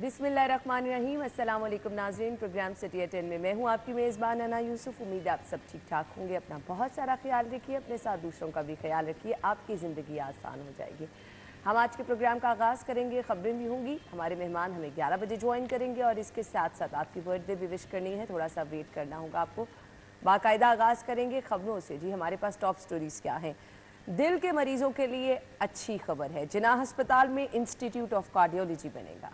बिस्मिल्लाहिर्रहमानिर्रहीम। अस्सलाम वालेकुम नाज़रीन। प्रोग्राम सिटी एट 10 में मैं हूँ आपकी मेज़बान अना यूसुफ। उम्मीद है आप सब ठीक ठाक होंगे। अपना बहुत सारा ख्याल रखिए, अपने साथ दूसरों का भी ख्याल रखिए, आपकी ज़िंदगी आसान हो जाएगी। हम आज के प्रोग्राम का आगाज़ करेंगे, ख़बरें भी होंगी, हमारे मेहमान हमें 11 बजे ज्वाइन करेंगे और इसके साथ साथ आपकी बर्थडे भी विश करनी है, थोड़ा सा वेट करना होगा आपको। बाकायदा आगाज़ करेंगे ख़बरों से। जी, हमारे पास टॉप स्टोरीज़ क्या हैं। दिल के मरीजों के लिए अच्छी खबर है, जिन्ना अस्पताल में इंस्टीट्यूट ऑफ कार्डियोलॉजी बनेगा।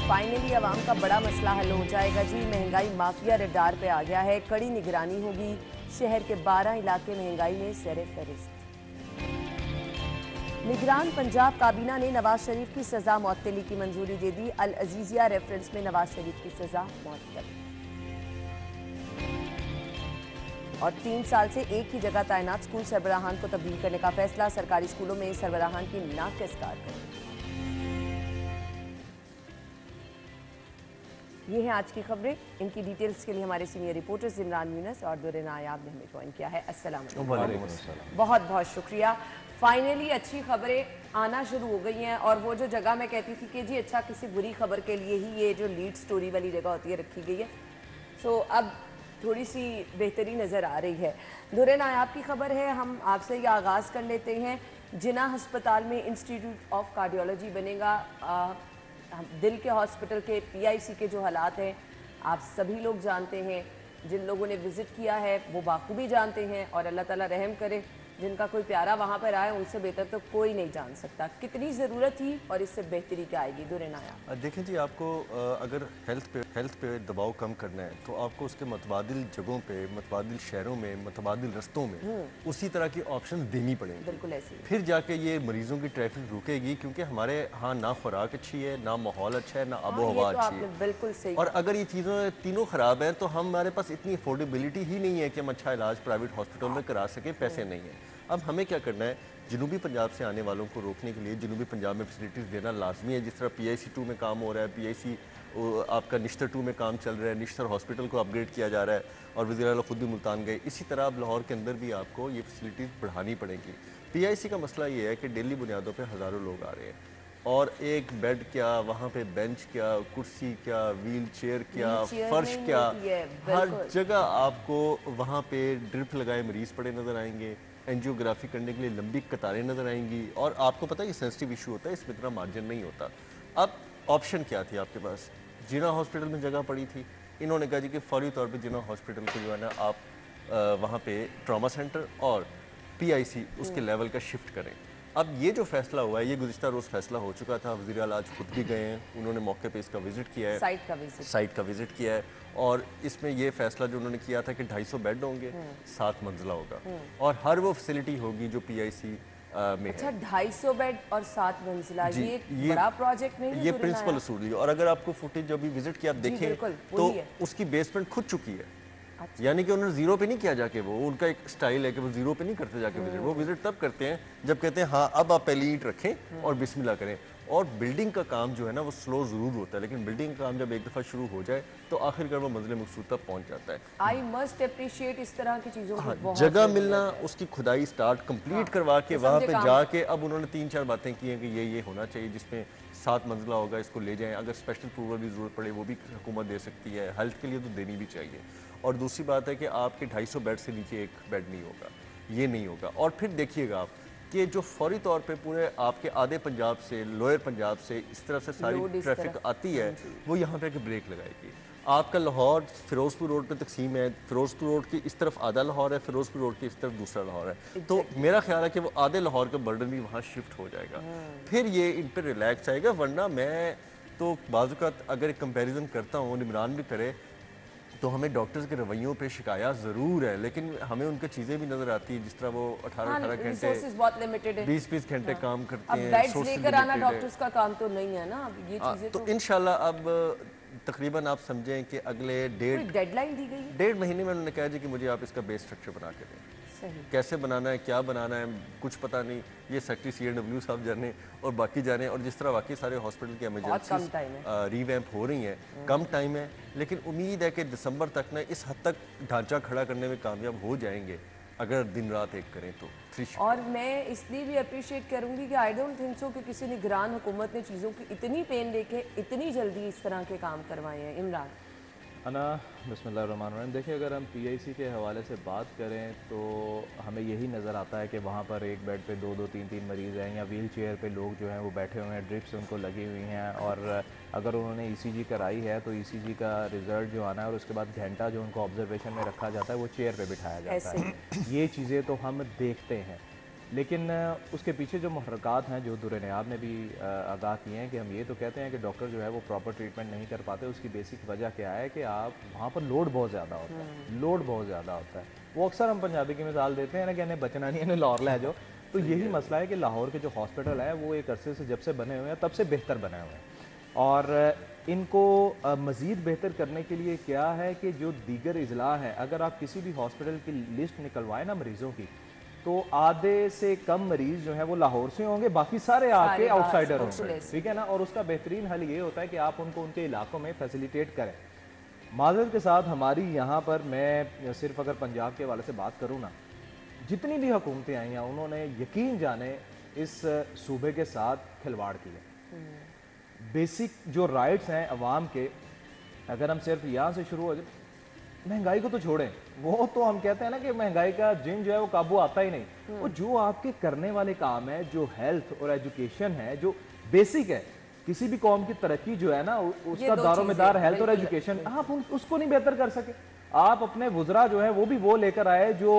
फाइनली आवाम का बड़ा मसला हल हो जाएगा। जी, महंगाई माफिया रडार पे आ गया है, कड़ी निगरानी होगी। शहर के 12 इलाके महंगाई में सरे फहरिस्त। निगरान पंजाब काबीना ने नवाज शरीफ की सजा मुअत्तली की मंजूरी दे दी। अल अजीजिया रेफरेंस में नवाज शरीफ की सजा मुअत्तल। और 3 साल से एक ही जगह तैनात स्कूल सरबराहान को तब्दील करने का फैसला। सरकारी स्कूलों में सरबराहान की नाक़िस कारकर्दगी। ये हैं आज की खबरें। इनकी डिटेल्स के लिए हमारे सीनियर रिपोर्टर्स इमरान यूनस और दुर्र नायाब ने हमें ज्वाइन किया है। अस्सलाम वालेकुम। बहुत बहुत शुक्रिया। फाइनली अच्छी खबरें आना शुरू हो गई हैं और वो जो जगह मैं कहती थी कि जी अच्छा किसी बुरी खबर के लिए ही ये जो लीड स्टोरी वाली जगह होती है रखी गई है, सो अब थोड़ी सी बेहतरी नज़र आ रही है। दुर्र नायाब की खबर है, हम आपसे ये आगाज़ कर लेते हैं। जिन्ना अस्पताल में इंस्टीट्यूट ऑफ कार्डियोलॉजी बनेगा। दिल के हॉस्पिटल के PIC के जो हालात हैं आप सभी लोग जानते हैं, जिन लोगों ने विज़िट किया है वो बाखूबी जानते हैं और अल्लाह ताला रहम करे, जिनका कोई प्यारा वहाँ पर आए उनसे बेहतर तो कोई नहीं जान सकता कितनी ज़रूरत थी और इससे बेहतरी क्या आएगी। दुर्र नायाब, देखें जी, आपको अगर हेल्थ पे दबाव कम करना है तो आपको उसके मतबादिल जगहों पे, मतबादिल शहरों में, मतबादिल रस्तों में उसी तरह की ऑप्शन देनी पड़ेंगी। बिल्कुल ऐसे ही। फिर जाके ये मरीजों की ट्रैफिक रुकेगी, क्योंकि हमारे यहाँ ना खुराक अच्छी है, ना माहौल अच्छा है, ना आबो हवा अच्छी है। बिल्कुल सही। और अगर ये चीज़ें तीनों ख़राब हैं तो हमारे पास इतनी अफोर्डेबिलिटी ही नहीं है कि हम अच्छा इलाज प्राइवेट हॉस्पिटल में करा सकें, पैसे नहीं है। अब हमें क्या करना है, जनूबी पंजाब से आने वालों को रोकने के लिए जनूबी पंजाब में फैसिलिटीज़ देना लाजमी है। जिस तरह PIC 2 में काम हो रहा है, PIC आपका निश्तर 2 में काम चल रहा है, निश्तर हॉस्पिटल को अपग्रेड किया जा रहा है और वज़ीर आला खुद भी मुल्तान गए। इसी तरह अब लाहौर के अंदर भी आपको ये फैसिलिटीज़ बढ़ानी पड़ेंगी। PIC का मसला ये है कि डेली बुनियादों पर हज़ारों लोग आ रहे हैं और एक बेड क्या, वहाँ पे बेंच क्या, कुर्सी क्या, व्हील चेयर क्या, फर्श क्या, हर जगह आपको वहाँ पे ड्रिप लगाए मरीज़ पड़े नज़र आएंगे, एंजियोग्राफी करने के लिए लंबी कतारें नज़र आएंगी। और आपको पता है ये सेंसिटिव इशू होता है, इसमें इतना मार्जिन नहीं होता। अब ऑप्शन क्या थी आपके पास? जिन्ना हॉस्पिटल में जगह पड़ी थी, इन्होंने कहा जी कि फौरी तौर पे जिन्ना हॉस्पिटल को जो है ना आप वहाँ पे ट्रॉमा सेंटर और PIC उसके लेवल का शिफ्ट करें। अब ये जो फैसला हुआ है, ये गुज़िश्ता रोज़ फैसला हो चुका था। वज़ीर आला आज खुद भी गए हैं, उन्होंने मौके पे इसका विज़िट किया है, साइट का विज़िट किया है। और इसमें ये फैसला जो उन्होंने किया था कि 250 बेड होंगे, 7 मंजिला होगा और हर वो फैसिलिटी होगी जो PIC में अच्छा, है। 250 बेड और 7 मंजिला, ये बड़ा प्रोजेक्ट नहीं है? ये प्रिंसिपल असूल है। और अगर आपको फुटेज अभी विजिट की आप देखें तो उसकी बेसमेंट खुद चुकी है। अच्छा। यानी कि उन्होंने जीरो पे नहीं किया जाके, वो उनका एक स्टाइल है कि वो जीरो पे नहीं करते जाके विजिट। वो विजिट तब करते हैं जब कहते हैं हाँ अब आप पहली ईंट रखें और बिस्मिल्लाह करें। और बिल्डिंग का काम जो है ना वो स्लो ज़रूर होता है, लेकिन बिल्डिंग का काम जब एक दफ़ा शुरू हो जाए तो आखिरकार वो मंजिल मकसूद तक पहुंच जाता है। आई मस्ट अप्रिशिएट इस तरह की चीज़ों को। हाँ, जगह मिलना, उसकी खुदाई स्टार्ट कंप्लीट करवा के वहाँ पे जाके अब उन्होंने 3-4 बातें की हैं कि ये होना चाहिए, जिसमें 7 मंजिला होगा, इसको ले जाएं। अगर स्पेशल अप्रूवल की ज़रूरत पड़े वो भी हुकूमत दे सकती है, हेल्थ के लिए तो देनी भी चाहिए। और दूसरी बात है कि आपके 250 बेड से नीचे एक बेड नहीं होगा, ये नहीं होगा। और फिर देखिएगा आप कि जो फौरी तौर पे पूरे आपके आधे पंजाब से, लोअर पंजाब से इस तरफ से सारी ट्रैफिक आती है, वो यहाँ पे ब्रेक लगाएगी। आपका लाहौर फिरोजपुर रोड पे तकसीम है, फिरोजपुर रोड की इस तरफ आधा लाहौर है, फिरोजपुर रोड की इस तरफ दूसरा लाहौर है। तो मेरा ख्याल है कि वो आधे लाहौर का बर्डन भी वहाँ शिफ्ट हो जाएगा, फिर ये इन पर रिलैक्स आएगा। वरना मैं तो बाज़ अगर कंपेरिजन करता हूँ, इमरान भी करे, तो हमें डॉक्टर्स के रवैयों पे शिकायत ज़रूर है, लेकिन हमें उनकी चीज़ें भी नज़र आती है, जिस तरह वो 18 घंटे 20 घंटे काम करते हैं। बेड्स लेकर आना डॉक्टर्स का काम तो नहीं है ना अब ये चीज़ें। तो इंशाल्लाह अब तकरीबन आप समझें कि अगले डेढ़ महीने में उन्होंने कहा जी कि मुझे आप इसका बेस स्ट्रक्चर बना के दें। कैसे बनाना है, क्या बनाना है, कुछ पता नहीं। ये सेक्रेटरी CNW साहब जाने और बाकी जाने। और जिस तरह बाकी सारे हॉस्पिटल की इमरजेंसी रीवैम्प हो रही हैं, कम टाइम है, लेकिन उम्मीद है कि दिसंबर तक ना इस हद तक ढांचा खड़ा करने में कामयाब हो जाएंगे अगर दिन रात एक करें तो। और मैं इसलिए भी अप्रिशिएट करूंगी कि आई डोंट थिंक सो कि किसी निगरान हुकूमत ने चीज़ों की इतनी पेन लेके इतनी जल्दी इस तरह के काम करवाए हैं। इमरान अना बिस्मिल्लाहिर्रहमानिर्रहीम। देखिए, अगर हम PIC के हवाले से बात करें तो हमें यही नज़र आता है कि वहाँ पर एक बेड पे 2-2 3-3 मरीज़ हैं, या व्हील चेयर पे लोग जो हैं वो बैठे हुए हैं, ड्रिप्स उनको लगी हुई हैं, और अगर उन्होंने ECG कराई है तो ECG का रिज़ल्ट जो आना है और उसके बाद घंटा जो उनको ऑब्जर्वेशन में रखा जाता है वो चेयर पर बिठाया जाता है। ये चीज़ें तो हम देखते हैं, लेकिन उसके पीछे जो मुहर्रकात हैं जो दुर-ए-नयाब ने भी आगाह किए हैं कि हम ये तो कहते हैं कि डॉक्टर जो है वो प्रॉपर ट्रीटमेंट नहीं कर पाते। उसकी बेसिक वजह क्या है कि आप वहाँ पर लोड बहुत ज़्यादा होता है, लोड बहुत ज़्यादा होता है। वो अक्सर हम पंजाबी की मिसाल देते हैं ना कि इन्हें बचना नहीं, इन्हें लाहौर ले जाओ। तो यही मसला है कि लाहौर के जो हॉस्पिटल है वो एक अरसे से जब से बने हुए हैं तब से बेहतर बने हुए हैं, और इनको मज़ीद बेहतर करने के लिए क्या है कि जो दीगर इजला है, अगर आप किसी भी हॉस्पिटल की लिस्ट निकलवाएं ना मरीज़ों की, तो आधे से कम मरीज़ जो हैं वो लाहौर से होंगे, बाकी सारे आके आउटसाइडर होंगे, ठीक है ना। और उसका बेहतरीन हल ये होता है कि आप उनको उनके इलाकों में फैसिलिटेट करें। माज़रत के साथ हमारी यहाँ पर, मैं सिर्फ अगर पंजाब के हवाले से बात करूँ ना, जितनी भी हुकूमतें आई हैं उन्होंने यकीन जाने इस सूबे के साथ खिलवाड़ किया। बेसिक जो राइट्स हैं अवाम के, अगर हम सिर्फ यहाँ से शुरू हो जाए, महंगाई को तो छोड़ें, वो तो हम कहते हैं ना कि महंगाई का जिन जो है वो काबू आता ही नहीं। वो जो आपके करने वाले काम है, जो हेल्थ और एजुकेशन है, जो बेसिक है, किसी भी कौम की तरक्की जो है ना उसका दारोमदार हेल्थ और एजुकेशन, आप उसको नहीं बेहतर कर सके। आप अपने वुज़रा जो है वो भी वो लेकर आए जो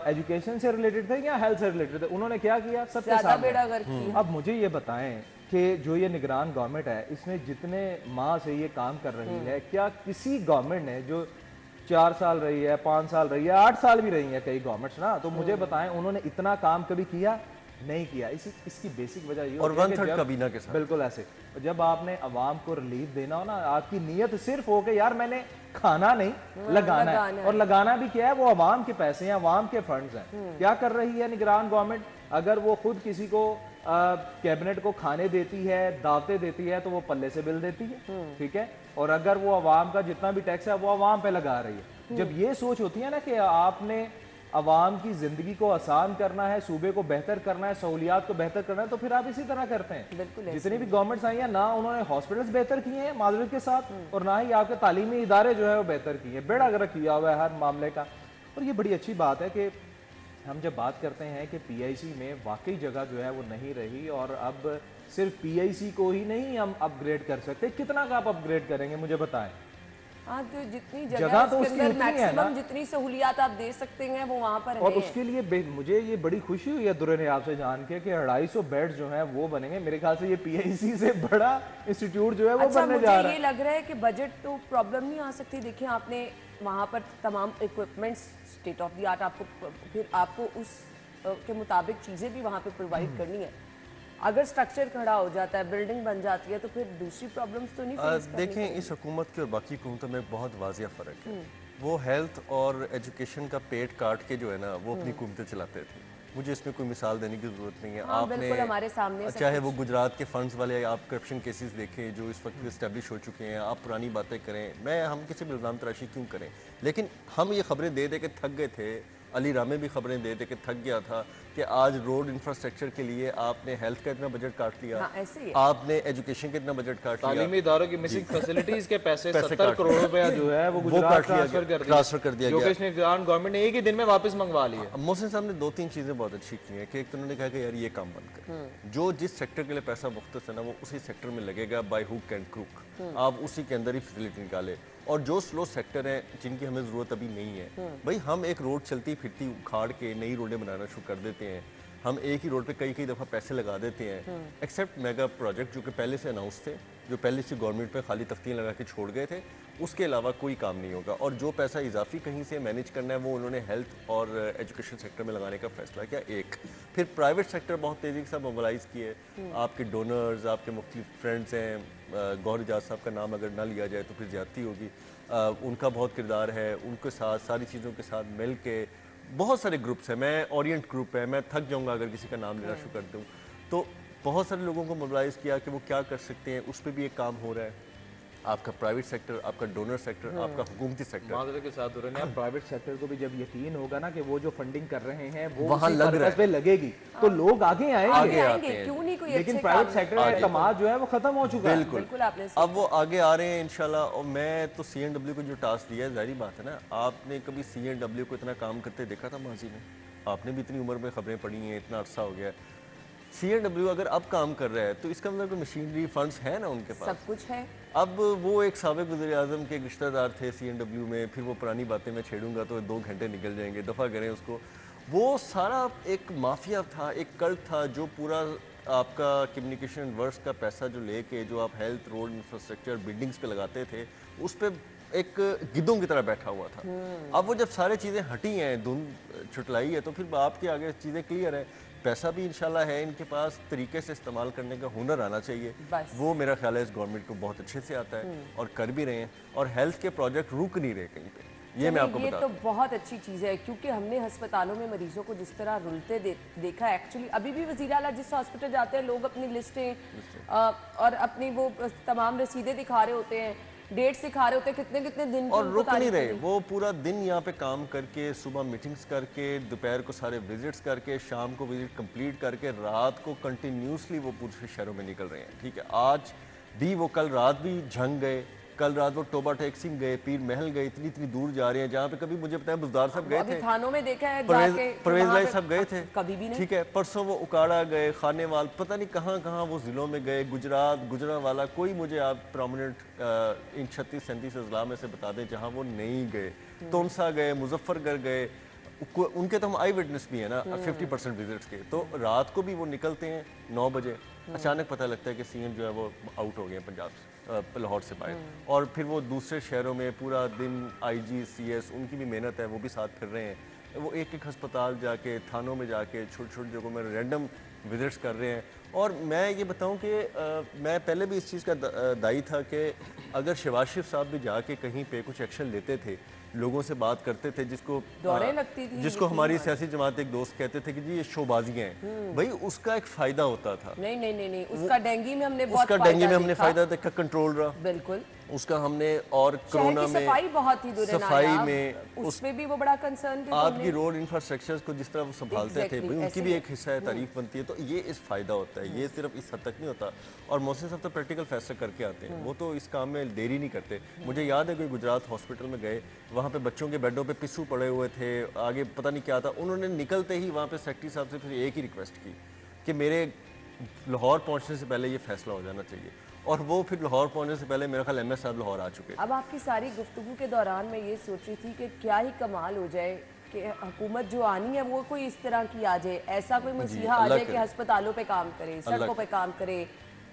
एजुकेशन से रिलेटेड थे या हेल्थ से रिलेटेड थे। उन्होंने क्या किया? सबसे सामने। अब मुझे ये बताएं कि जो ये निगरान गवर्नमेंट है, इसने जितने माह से ये काम कर रही है, क्या किसी गवर्नमेंट ने जो 4 साल रही है, 5 साल रही है, 8 साल भी रही है कई गवर्नमेंट्स ना, तो मुझे बताएं उन्होंने इतना काम कभी किया? नहीं किया। इसकी बेसिक वजह ये और 1/3 काबीना के साथ। बिल्कुल ऐसे। जब आपने अवाम को रिलीफ देना हो ना, आपकी नीयत सिर्फ हो कि यार मैंने खाना नहीं लगाना है, और लगाना भी क्या है, वो अवाम के पैसे हैं, अवाम के फंड्स हैं। क्या कर रही है निगरान गवर्नमेंट? अगर वो खुद किसी को कैबिनेट को खाने देती है, दावतें देती है, तो वो पल्ले से बिल देती है, ठीक है। और अगर वो अवाम का जितना भी टैक्स है वो अवाम पे लगा रही है। जब ये सोच होती है ना कि आपने अवाम की जिंदगी को आसान करना है, सूबे को बेहतर करना है, सहूलियात को बेहतर करना है, तो फिर आप इसी तरह करते हैं। जितनी भी गवर्नमेंट्स आई हैं ना, उन्होंने हॉस्पिटल्स बेहतर किए हैं माजरत के साथ, और ना ही आपके तालीमी इदारे जो है वो बेहतर किए हैं। बेड़ा गर्क किया हुआ है हर मामले का। और ये बड़ी अच्छी बात है कि हम जब बात करते हैं कि PIC में वाकई जगह जो है वो नहीं रही, और अब सिर्फ PIC को ही नहीं हम अपग्रेड कर सकते, कितना का आप अपग्रेड करेंगे मुझे बताएं। हाँ, तो जितनी जगह तो उसके अंदर मैक्सिमम जितनी सहूलियात आप दे सकते हैं वो वहाँ पर है। और उसके लिए मुझे ये बड़ी खुशी हुई है दुर-ए-नयाब से जान के कि 250 बेड्स जो हैं वो बनेंगे। मेरे ख्याल से ये PIC से बड़ा इंस्टीट्यूट जो है वो बनने जा रहा है। ये लग रहा है कि बजट तो प्रॉब्लम नहीं आ सकती। देखिए, आपने वहाँ पर तमाम equipments state of the art, आपको उस के मुताबिक चीज़ें भी वहाँ पे प्रोवाइड करनी है। अगर स्ट्रक्चर खड़ा हो जाता है, बिल्डिंग बन जाती है, तो फिर दूसरी प्रॉब्लम्स तो नहीं फेस करनी। देखें, इस हुकूमत की और बाकी हुकूमतों में बहुत वाज़िया फ़र्क है। वो हेल्थ और एजुकेशन का पेट काट के जो है ना वो अपनी हुकूमतें चलाते थे। मुझे इसमें कोई मिसाल देने की ज़रूरत नहीं है। हाँ, आपने हमारे सामने चाहे वो गुजरात के फंड्स वाले आप करप्शन केसेस देखें जो इस वक्त इस्टेब्लिश हो चुके हैं, आप पुरानी बातें करें, हम किसी भी इल्ज़ाम तराशी क्यों करें, लेकिन हम ये खबरें दे दे के थक गए थे। अली रामे भी खबरें दे दे के थक गया था कि आज रोड इंफ्रास्ट्रक्चर के लिए आपने हेल्थ का इतना बजट काट लिया। हाँ, ऐसे ही आपने एजुकेशन का इतना बजट काट लिया, तालीमी इदारों की मिसिंग फैसिलिटीज के पैसे 70 करोड़ रुपया जो है वो गुजरात ट्रांसफर कर दिया गया, जो गवर्नमेंट ने एक ही दिन में वापस मंगवा लिया। मोहसिन साहब ने 2-3 चीजें बहुत अच्छी की हैं कि एक तो उन्होंने कहा कि यार ये काम बंद कर, जो जिस सेक्टर के लिए पैसा मुख्तस है ना वो उसी सेक्टर में लगेगा बाय हुक एंड क्रूक, आप उसी के अंदर ही फैसिलिटी निकाले। और जो स्लो सेक्टर हैं जिनकी हमें ज़रूरत अभी नहीं है, भाई हम एक रोड चलती फिरती उखाड़ के नई रोडें बनाना शुरू कर देते हैं। हम एक ही रोड पे कई दफ़ा पैसे लगा देते हैं, एक्सेप्ट मेगा प्रोजेक्ट जो कि पहले से अनाउंस थे, जो पहले से गवर्नमेंट पे खाली तख्तियाँ लगा के छोड़ गए थे, उसके अलावा कोई काम नहीं होगा। और जो पैसा इजाफी कहीं से मैनेज करना है वो उन्होंने हेल्थ और एजुकेशन सेक्टर में लगाने का फैसला किया। एक फिर प्राइवेट सेक्टर बहुत तेज़ी के साथ मोबलाइज़ किए। आपके डोनर्स, आपके मुख्तलिफ फ्रेंड्स हैं, गौहर एजाज साहब का नाम अगर ना लिया जाए तो फिर ज़्यादती होगी, उनका बहुत किरदार है। उनके साथ सारी चीज़ों के साथ मिल के बहुत सारे ग्रुप्स हैं, मैं ओरिएंट ग्रुप है, मैं थक जाऊंगा अगर किसी का नाम लेना शुरू कर दूं। तो बहुत सारे लोगों को मोबिलाइज किया कि वो क्या कर सकते हैं, उस पर भी एक काम हो रहा है। आपका प्राइवेट सेक्टर, आपका डोनर सेक्टर, आपका हुकूमती सेक्टर, माजरे के साथ हो रहे हैं। प्राइवेट सेक्टर को भी जब यकीन होगा ना कि वो जो फंडिंग कर रहे हैं वो वहाँ उसी लग रहा पर्पस पे लगेगी, तो लोग आगे आगे आएंगे। आते आएंगे, हैं। क्यों नहीं, कोई लेकिन अच्छे प्राइवेट काम। सेक्टर का इकदाम जो है वो खत्म हो चुका है। बिल्कुल बिल्कुल आपने अब वो आगे आ रहे हैं इंशाल्लाह। और मैं तो CNW को जो टास्क दिया है, जाहिर बात है ना, आपने कभी CNW को इतना काम करते देखा था माजी में? आपने भी इतनी उम्र में खबरें पढ़ी हैं, इतना अरसा हो गया है। CNW अगर अब काम कर रहा है तो इसका मतलब मशीनरी फंड्स है ना उनके पास, सब कुछ है। अब वो एक साबिक वज़ीर-ए-आज़म के एक रिश्तेदार थे CNW में, फिर वो पुरानी बातें मैं छेड़ूंगा तो 2 घंटे निकल जाएंगे, दफ़ा करें उसको। वो सारा एक माफिया था, एक कल्ट था जो पूरा आपका कम्युनिकेशन वर्क्स का पैसा जो लेके जो आप हेल्थ, रोड, इंफ्रास्ट्रक्चर, बिल्डिंग्स पे लगाते थे, उस पर एक गिद्धों की तरह बैठा हुआ था। अब वो जब सारी चीज़ें हटी हैं, धुंध छुटलाई है, तो फिर आपके आगे चीज़ें क्लियर है। पैसा भी इंशाल्लाह है इनके पास, तरीके से इस्तेमाल करने का हुनर आना चाहिए। बस। वो मेरा ख्याल है इस गवर्नमेंट को बहुत अच्छे से आता है और कर भी रहे हैं। और हेल्थ के प्रोजेक्ट रुक नहीं रहे कहीं पे, ये मैं आपको ये बता तो बहुत अच्छी चीज़ है, क्योंकि हमने अस्पतालों में मरीजों को जिस तरह रुलते देखा है। एक्चुअली अभी भी वज़ीर आला जिस हॉस्पिटल जाते हैं, लोग अपनी लिस्टें और अपनी वो तमाम रसीदें दिखा रहे होते हैं, डेट्स दिखा रहे होते हैं, कितने कितने दिन की और उनको रुक नहीं तारीख रहे। होती है। वो पूरा दिन यहाँ पे काम करके, सुबह मीटिंग्स करके, दोपहर को सारे विजिट्स करके, शाम को विजिट कंप्लीट करके, रात को कंटिन्यूसली वो पूरे शहरों में निकल रहे हैं। ठीक है, आज भी वो, कल रात भी झंग गए, कल रात वो टोबा टेक्सिंग गए, पीर महल गए, इतनी इतनी दूर जा रहे हैं जहाँ पे कभी मुझे पता है बुजदार साहब गए अभी थे, थानों में देखा है जाके कि परवेज वहाँ लाई पे साहब गए थे, कभी भी नहीं। ठीक है। परसों वो उकाड़ा गए, खानेवाल, पता नहीं कहाँ कहाँ वो ज़िलों में गए, गुजरात, गुजरांवाला, कोई मुझे आप प्रोमिनेंट इन 36-37 अजला में से बता दें जहाँ वो नहीं गए। तोनसा गए, मुजफ्फरगढ़ गए, उनके तो हम आई विटनेस भी है ना 50% विजिट्स के। तो रात को भी वो निकलते हैं 9 बजे, अचानक पता लगता है कि CM जो है वो आउट हो गए हैं पंजाब से, लाहौर से बाहर, और फिर वो दूसरे शहरों में पूरा दिन IG CS उनकी भी मेहनत है, वो भी साथ फिर रहे हैं। वो एक एक अस्पताल जाके, थानों में जाके, छोटी छोटी जगहों में रैंडम विजिट्स कर रहे हैं। और मैं ये बताऊं कि मैं पहले भी इस चीज़ का दायी था कि अगर शहबाज शरीफ साहब भी जाके कहीं पे कुछ एक्शन लेते थे, लोगों से बात करते थे, दौड़ें लगती थी, जिसको हमारी सियासी जमात एक दोस्त कहते थे कि जी ये शोबाजियाँ हैं, भाई उसका एक फ़ायदा होता था। नहीं नहीं नहीं नहीं, उसका डेंगू में हमने बहुत उसका डेंगू में हमने फ़ायदा देखा, कंट्रोल रहा बिल्कुल। उसका हमने, और शहर कोरोना की में सफाई बहुत ही दुर्नायाब, सफाई में उसमें भी वो बड़ा कंसर्न थे। आपकी रोड इंफ्रास्ट्रक्चर्स को जिस तरह वो संभालते थे, Exactly, भाई उनकी ऐसे भी ही। एक हिस्सा है, तारीफ बनती है। तो ये इस फ़ायदा होता है, ये सिर्फ इस हद तक नहीं होता। और मोहसिन साहब तो प्रैक्टिकल फैसला करके आते हैं, वो तो इस काम में देरी नहीं करते। मुझे याद है कोई गुजरात हॉस्पिटल में गए, वहाँ पे बच्चों के बेडों पे पिस्सू पड़े हुए थे, आगे पता नहीं क्या था, उन्होंने निकलते ही वहाँ पे सेक्रेटरी साहब से फिर एक ही रिक्वेस्ट की कि मेरे लाहौर पहुँचने से पहले ये फैसला हो जाना चाहिए। और वो फिर लाहौर पहुंचने से पहले मेरा ख्याल MS साहब लाहौर आ चुके। अब आपकी सारी गुफ्तगू के दौरान मैं ये सोच रही थी कि क्या ही कमाल हो जाए कि हुकूमत जो आनी है वो कोई इस तरह की आ जाए, ऐसा कोई मसीहा आ अल्लाह जाए कि करे। अस्पतालों पे काम करे, सड़कों पे काम करे,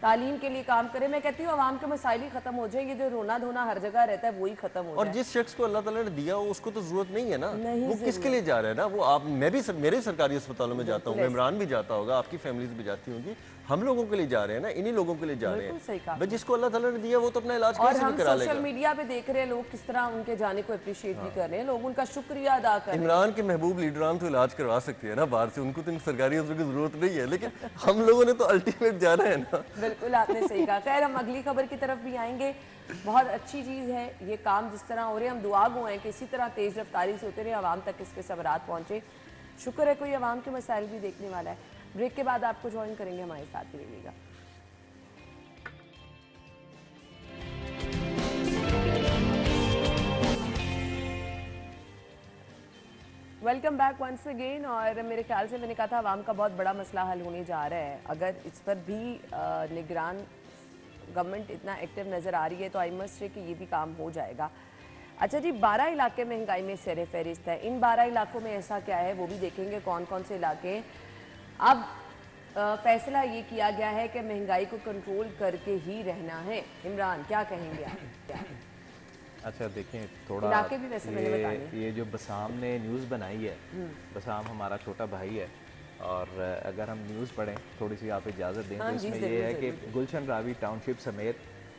तालीम के लिए काम करे। मैं कहती हूँ आवाम के मसाइल ही खत्म हो जाए, ये जो रोना धोना हर जगह रहता है वही खत्म हो और जाए। जिस शख्स को अल्लाह ताला ने दिया हो उसको तो जरूरत नहीं है ना, नहीं वो किसके लिए जा रहा है ना। वो आप, मैं भी मेरे सरकारी अस्पतालों में जाता हूँ, बिल्कुल इमरान भी जाता होगा, आपकी फैमिलीज भी जाती होंगी, हम लोगों के लिए जा रहे हैं ना, इन्हीं लोगों के लिए जा रहे बिल्कुल सही कहा। हैं। भाई जिसको अल्लाह ताला ने दिया वो तो अपना इलाज और कैसे हम भी करा सोशल लेगा। मीडिया पे देख रहे हैं लोग किस तरह उनके जाने को अप्रिशिएट भी कर रहे हैं, लोग उनका शुक्रिया अदा कर रहे हैं। इमरान के महबूब लीडरान तो इलाज करवा सकती है ना बाहर से, उनको तो इन सरकारी हॉस्पिटल की जरूरत नहीं है, लेकिन हम लोगों ने तो अल्टीमेट जाना है ना। बिल्कुल आपने सही कहा। खैर हम अगली खबर की तरफ भी आएंगे। बहुत अच्छी चीज़ है ये काम जिस तरह हो रहे हैं, हम दुआ गो हैं कि इसी तरह तेज़ रफ्तारी से होते रहे, आवाम तक इसके सबरात पहुँचे। शुक्र है कोई आवाम के मसाइल भी देखने वाला है। ब्रेक के बाद आपको ज्वाइन करेंगे, हमारे साथ ही रहिएगा। Welcome back once again. और मेरे ख्याल से मैंने कहा था आवाम का बहुत बड़ा मसला हल होने जा रहा है। अगर इस पर भी निगरान गवर्नमेंट इतना एक्टिव नज़र आ रही है तो आई मस्ट से कि ये भी काम हो जाएगा। अच्छा जी, 12 इलाके महंगाई में सर फहरिस्त है। इन 12 इलाकों में ऐसा क्या है वो भी देखेंगे, कौन कौन से इलाके। अब फैसला ये किया गया है कि महंगाई को कंट्रोल करके ही रहना है। इमरान क्या कहेंगे आप? अच्छा देखें, थोड़ा इलाके भी वैसे मैंने बताए। ये जो बसाम ने न्यूज़ बनाई है, बसाम हमारा छोटा भाई है, और अगर हम न्यूज़ पढ़ें, थोड़ी सी आप इजाज़त दें, हाँ तो जी, इसमें ज़रूर, ये है कि ज़रूर। गुलशन रावी टाउनशिप समेत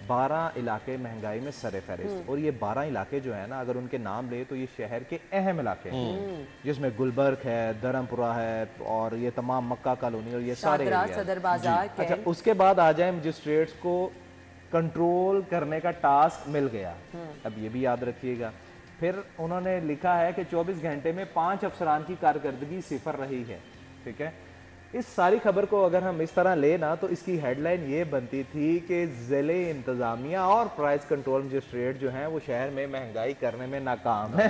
12 इलाके महंगाई में सरे फहरिस्त, और ये 12 इलाके जो है ना, अगर उनके नाम ले तो ये शहर के अहम इलाके हैं, जिसमें गुलबर्ग है, धर्मपुरा है, और ये तमाम मक्का कॉलोनी और ये सारे शादरा, एरिया। सदर बाजार, अच्छा, कैंट। उसके बाद आ जाए मजिस्ट्रेट्स को कंट्रोल करने का टास्क मिल गया। अब ये भी याद रखिएगा, फिर उन्होंने लिखा है कि 24 घंटे में 5 अफसरान की कारकर्दगी सिफर रही है। ठीक है, इस सारी खबर को अगर हम इस तरह ले ना, तो इसकी हेडलाइन ये बनती थी कि ज़िले इंतजामिया और प्राइस कंट्रोल मजिस्ट्रेट जो हैं वो शहर में महंगाई करने में नाकाम है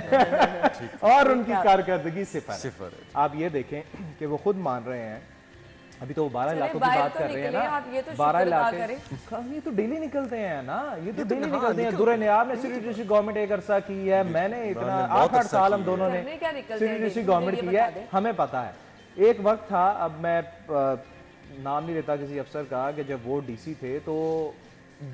और उनकी कारकर्दगी सिफर है। आप ये देखें कि वो खुद मान रहे हैं, अभी तो 12 इलाकों की बात कर रहे हैं ना, 12 इलाके ये तो डेली निकलते हैं ना, ये तो डेली निकलते हैं। दुर्रे नियाब ने सिटी डिस्ट्रिक्ट गवर्नमेंट एक अरसा की है, मैंने इतना 8-8 साल हम दोनों ने सिटी डिस्ट्रिक्ट गवर्नमेंट की है, हमें पता है। एक वक्त था, अब मैं नाम नहीं लेता किसी अफसर का, कि जब वो डीसी थे तो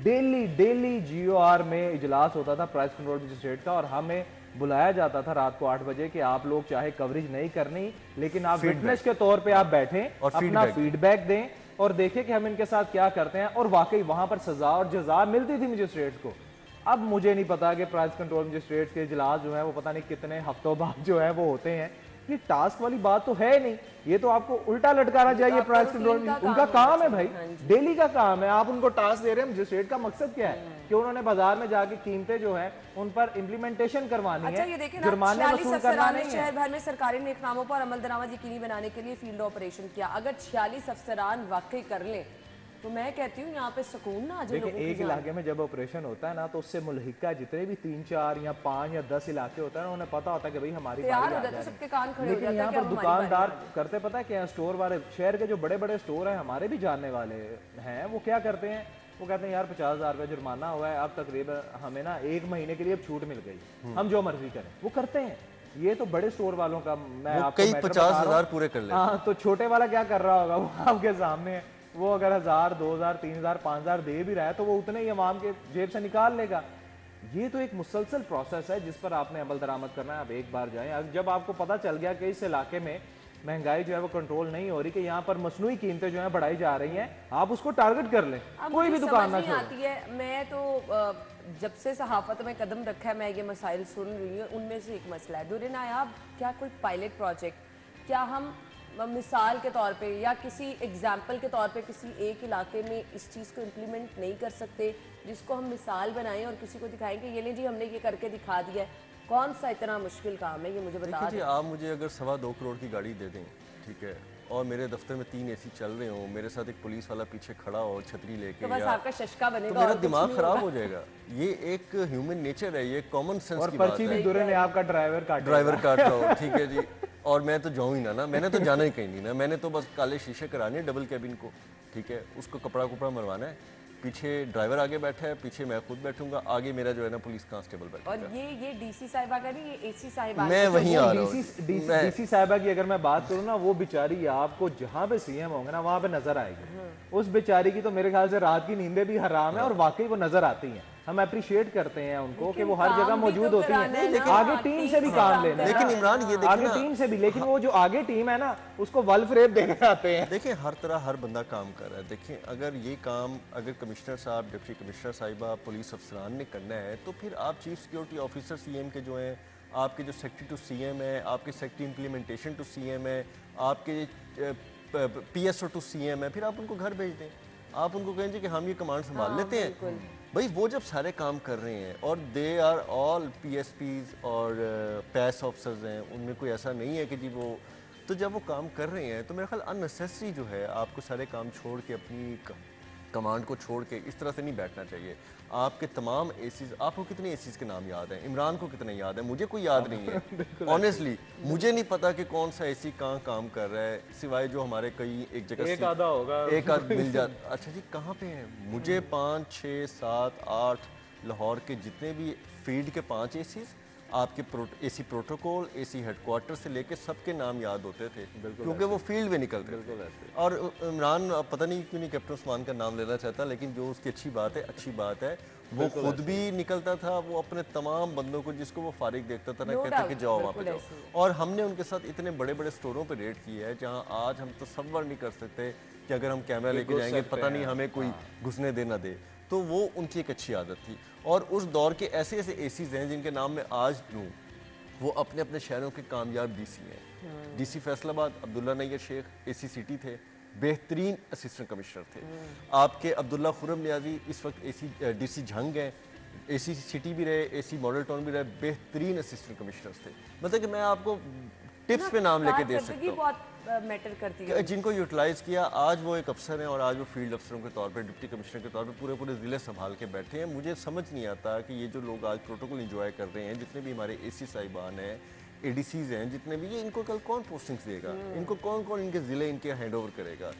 डेली जीओआर में इजलास होता था प्राइस कंट्रोल मजिस्ट्रेट का, और हमें बुलाया जाता था रात को 8 बजे कि आप लोग चाहे कवरेज नहीं करनी, लेकिन आप विटनेस के तौर पे आप बैठें और अपना फीडबैक दें और देखें कि हम इनके साथ क्या करते हैं। और वाकई वहां पर सजा और जजा मिलती थी मजिस्ट्रेट को। अब मुझे नहीं पता कि प्राइस कंट्रोल मजिस्ट्रेट के इजलास जो है वो पता नहीं कितने हफ्तों बाद जो है वो होते हैं। ये टास्क वाली बात तो है नहीं, ये तो आपको उल्टा लटकाना चाहिए। प्राइस कंट्रोल उनका काम है भाई, डेली का काम है, आप उनको टास्क दे रहे हैं। मजिस्ट्रेट का मकसद क्या है कि उन्होंने बाजार में जाके कीमतें जो है उन पर इम्प्लीमेंटेशन करवानी है। अच्छा, ये देखें, जुर्माने वसूल करना नहीं है। शहर भर में सरकारी नेकनामों पर अमल दरामद यकीनी बनाने के लिए फील्ड ऑपरेशन किया। अगर 46 अफसरान वाकई कर लें तो मैं कहती हूँ यहाँ पे सुकून ना आ जाए। देखिए, एक इलाके में जब ऑपरेशन होता है ना, तो उससे मुल्हिका जितने भी 3, 4 या 5 या 10 इलाके होते हैं ना, उन्हें पता होता है कि भाई हमारी बारी आ जाए। सबके कान खड़े हो लेकिन जाते यहाँ हैं पर दुकानदार करते पता है क्या, स्टोर वाले, शहर के जो बड़े बड़े स्टोर हैं, हमारे भी जानने वाले हैं, वो क्या करते हैं, वो कहते हैं यार 50,000 रुपये जुर्माना हुआ है, अब तकरीबन हमें ना 1 महीने के लिए अब छूट मिल गई, हम जो मर्जी करें। वो करते हैं, ये तो बड़े स्टोर वालों का मैं आपको कई 50,000 पूरे कर ले। हाँ, तो छोटे वाला क्या कर रहा होगा, वो आपके सामने है। वो अगर 1,000, 2,000, 3,000, 5,000 दे भी रहा है तो वो उतने ही अवाम के जेब से निकाल लेगा। ये तो एक मुसलसल प्रोसेस है जिस पर आपने अमल दरामद करना है। आप एक बार जाएं, जब आपको पता चल गया कि इस इलाके में महंगाई जो है वो कंट्रोल नहीं हो रही, कि यहाँ पर मसनूई कीमतें जो है बढ़ाई जा रही हैं, आप उसको टारगेट कर लें, कोई भी दुकान ना आती है। मैं तो जब से सहाफत में कदम रखा है, मैं ये मसाइल सुन रही हूँ, उनमें से एक मसला है दुर्रे नायाब, क्या कोई पायलट प्रोजेक्ट, क्या हम मिसाल के तौर पे या किसी एग्जाम्पल के तौर पे किसी एक इलाके में इस चीज़ को इम्प्लीमेंट नहीं कर सकते, जिसको हम मिसाल बनाएं और किसी को दिखाएं कि ये ले जी हमने ये करके दिखा दिया है। कौन सा इतना मुश्किल काम है, ये मुझे बता दें। आप मुझे अगर 2.25 करोड़ की गाड़ी दे दें, ठीक है, और मेरे दफ्तर में 3 AC चल रहे हो, मेरे साथ एक पुलिस वाला पीछे खड़ा हो छतरी लेके, तो बस आपका शशका बनेगा, तो मेरा दिमाग खराब हो जाएगा। ये एक ह्यूमन नेचर है, ये कॉमन सेंस की बात है। दुर्रे ने आपका ड्राइवर काट रहा हो, ठीक है जी, और मैं तो जाऊँ ही ना, मैंने तो जाना ही कहीं नहीं ना, मैंने तो बस काले शीशे कराने डबल कैबिन को, ठीक है, उसको कपड़ा मरवाना है, पीछे ड्राइवर आगे बैठा है, पीछे मैं खुद बैठूंगा, आगे मेरा जो है ना पुलिस कांस्टेबल बैठा है। और ये डीसी साहिबा का नहीं, ये एसी साहिबा, मैं वहीं आ रहा हूँ। डीसी साहिबा की अगर मैं बात करूँ ना, वो बेचारी आपको जहाँ पे सीएम होंगे ना वहाँ पे नजर आएगी। उस बेचारी की तो मेरे ख्याल से रात की नींदें भी हराम है, और वाकई वो नजर आती हैं। हम अप्रिशिएट करते हैं उनको कि वो हर जगह मौजूद होती हैं, आगे टीम से भी काम लेना। लेकिन इमरान ये आगे टीम से भी, लेकिन वो जो आगे टीम है ना उसको वल्फ रेप देने आते हैं। देखिए, हर तरह हर बंदा काम कर रहा है। देखिए, अगर ये काम अगर कमिश्नर साहब, डिप्टी कमिश्नर साहिबा, पुलिस अफसरान ने करना है, तो फिर आप चीफ सिक्योरिटी ऑफिसर सीएम के जो हैं, आपके जो सेक्रेटरी टू सीएम है, आपके सेक्रेटरी इम्प्लीमेंटेशन टू सीएम है, आपके PSO टू सीएम है, फिर आप उनको घर भेज दें। आप उनको कहेंगे कि हम ये कमांड संभाल लेते हैं। भाई वो जब सारे काम कर रहे हैं और दे आर ऑल PSPs और पैस ऑफिसर्स हैं, उनमें कोई ऐसा नहीं है कि जी वो, तो जब वो काम कर रहे हैं तो मेरा ख्याल अननेसेसरी जो है आपको सारे काम छोड़ के, अपनी कमांड को छोड़ के इस तरह से नहीं बैठना चाहिए। आपके तमाम एसीज, आपको कितने एसीज के नाम याद हैं? इमरान को कितने याद है? मुझे कोई याद नहीं है ऑनेस्टली। मुझे नहीं पता कि कौन सा एसी कहाँ काम कर रहा है, सिवाय जो हमारे कई एक जगह एक आधा होगा, एक आध मिल जाता। अच्छा जी, कहाँ पे है? मुझे 5, 6, 7, 8 लाहौर के जितने भी फील्ड के 5 एसीज, आपके एसी प्रोटोकॉल, एसी हेडक्वार्टर से लेके सबके नाम याद होते थे, क्योंकि वो फील्ड में निकलते थे। और इमरान पता नहीं क्यों नहीं कैप्टन उस्मान का नाम लेना चाहता, लेकिन जो उसकी अच्छी बात है, वो खुद भी निकलता था, वो अपने तमाम बंदों को जिसको वो फारिग देखता था ना, कहता कि जाओ वहाँ पे जाओ। और हमने उनके साथ इतने बड़े बड़े स्टोरों पे रेड की है जहाँ आज हम तसव्वुर नहीं कर सकते कि अगर हम कैमरा लेके जाएंगे पता नहीं हमें कोई घुसने दे ना दे। तो वो उनकी एक अच्छी आदत थी। और उस दौर के ऐसे ऐसे एसीज हैं जिनके नाम मैं आज लूँ, वो अपने अपने शहरों के कामयाब डीसी हैं। DC Faisalabad Abdullah Nayyar Sheikh AC city थे, बेहतरीन असिस्टेंट कमिश्नर थे। आपके अब्दुल्ला खुरम नियाजी इस वक्त एसी डीसी झंग हैं, एसी सिटी भी रहे, एसी मॉडल टाउन भी रहे, बेहतरीन असिस्टेंट कमिश्नर्स थे। मतलब कि मैं आपको टिप्स पे नाम लेके दे सकता हूँ, बहुत मैटर करती है जिनको यूटिलाइज किया। आज वो एक अफसर हैं और आज वो फील्ड अफसरों के तौर पे, डिप्टी कमिश्नर के तौर पे पूरे पूरे ज़िले संभाल के बैठे हैं। मुझे समझ नहीं आता कि ये जो लोग आज प्रोटोकॉल इंजॉय कर रहे हैं, जितने भी हमारे एसी साहिबान हैं, एडीसीज हैं, जितने भी, ये इनको कल कौन पोस्टिंग्स देगा, इनको कौन कौन इनके ज़िले इनके हैंड ओवर करेगा।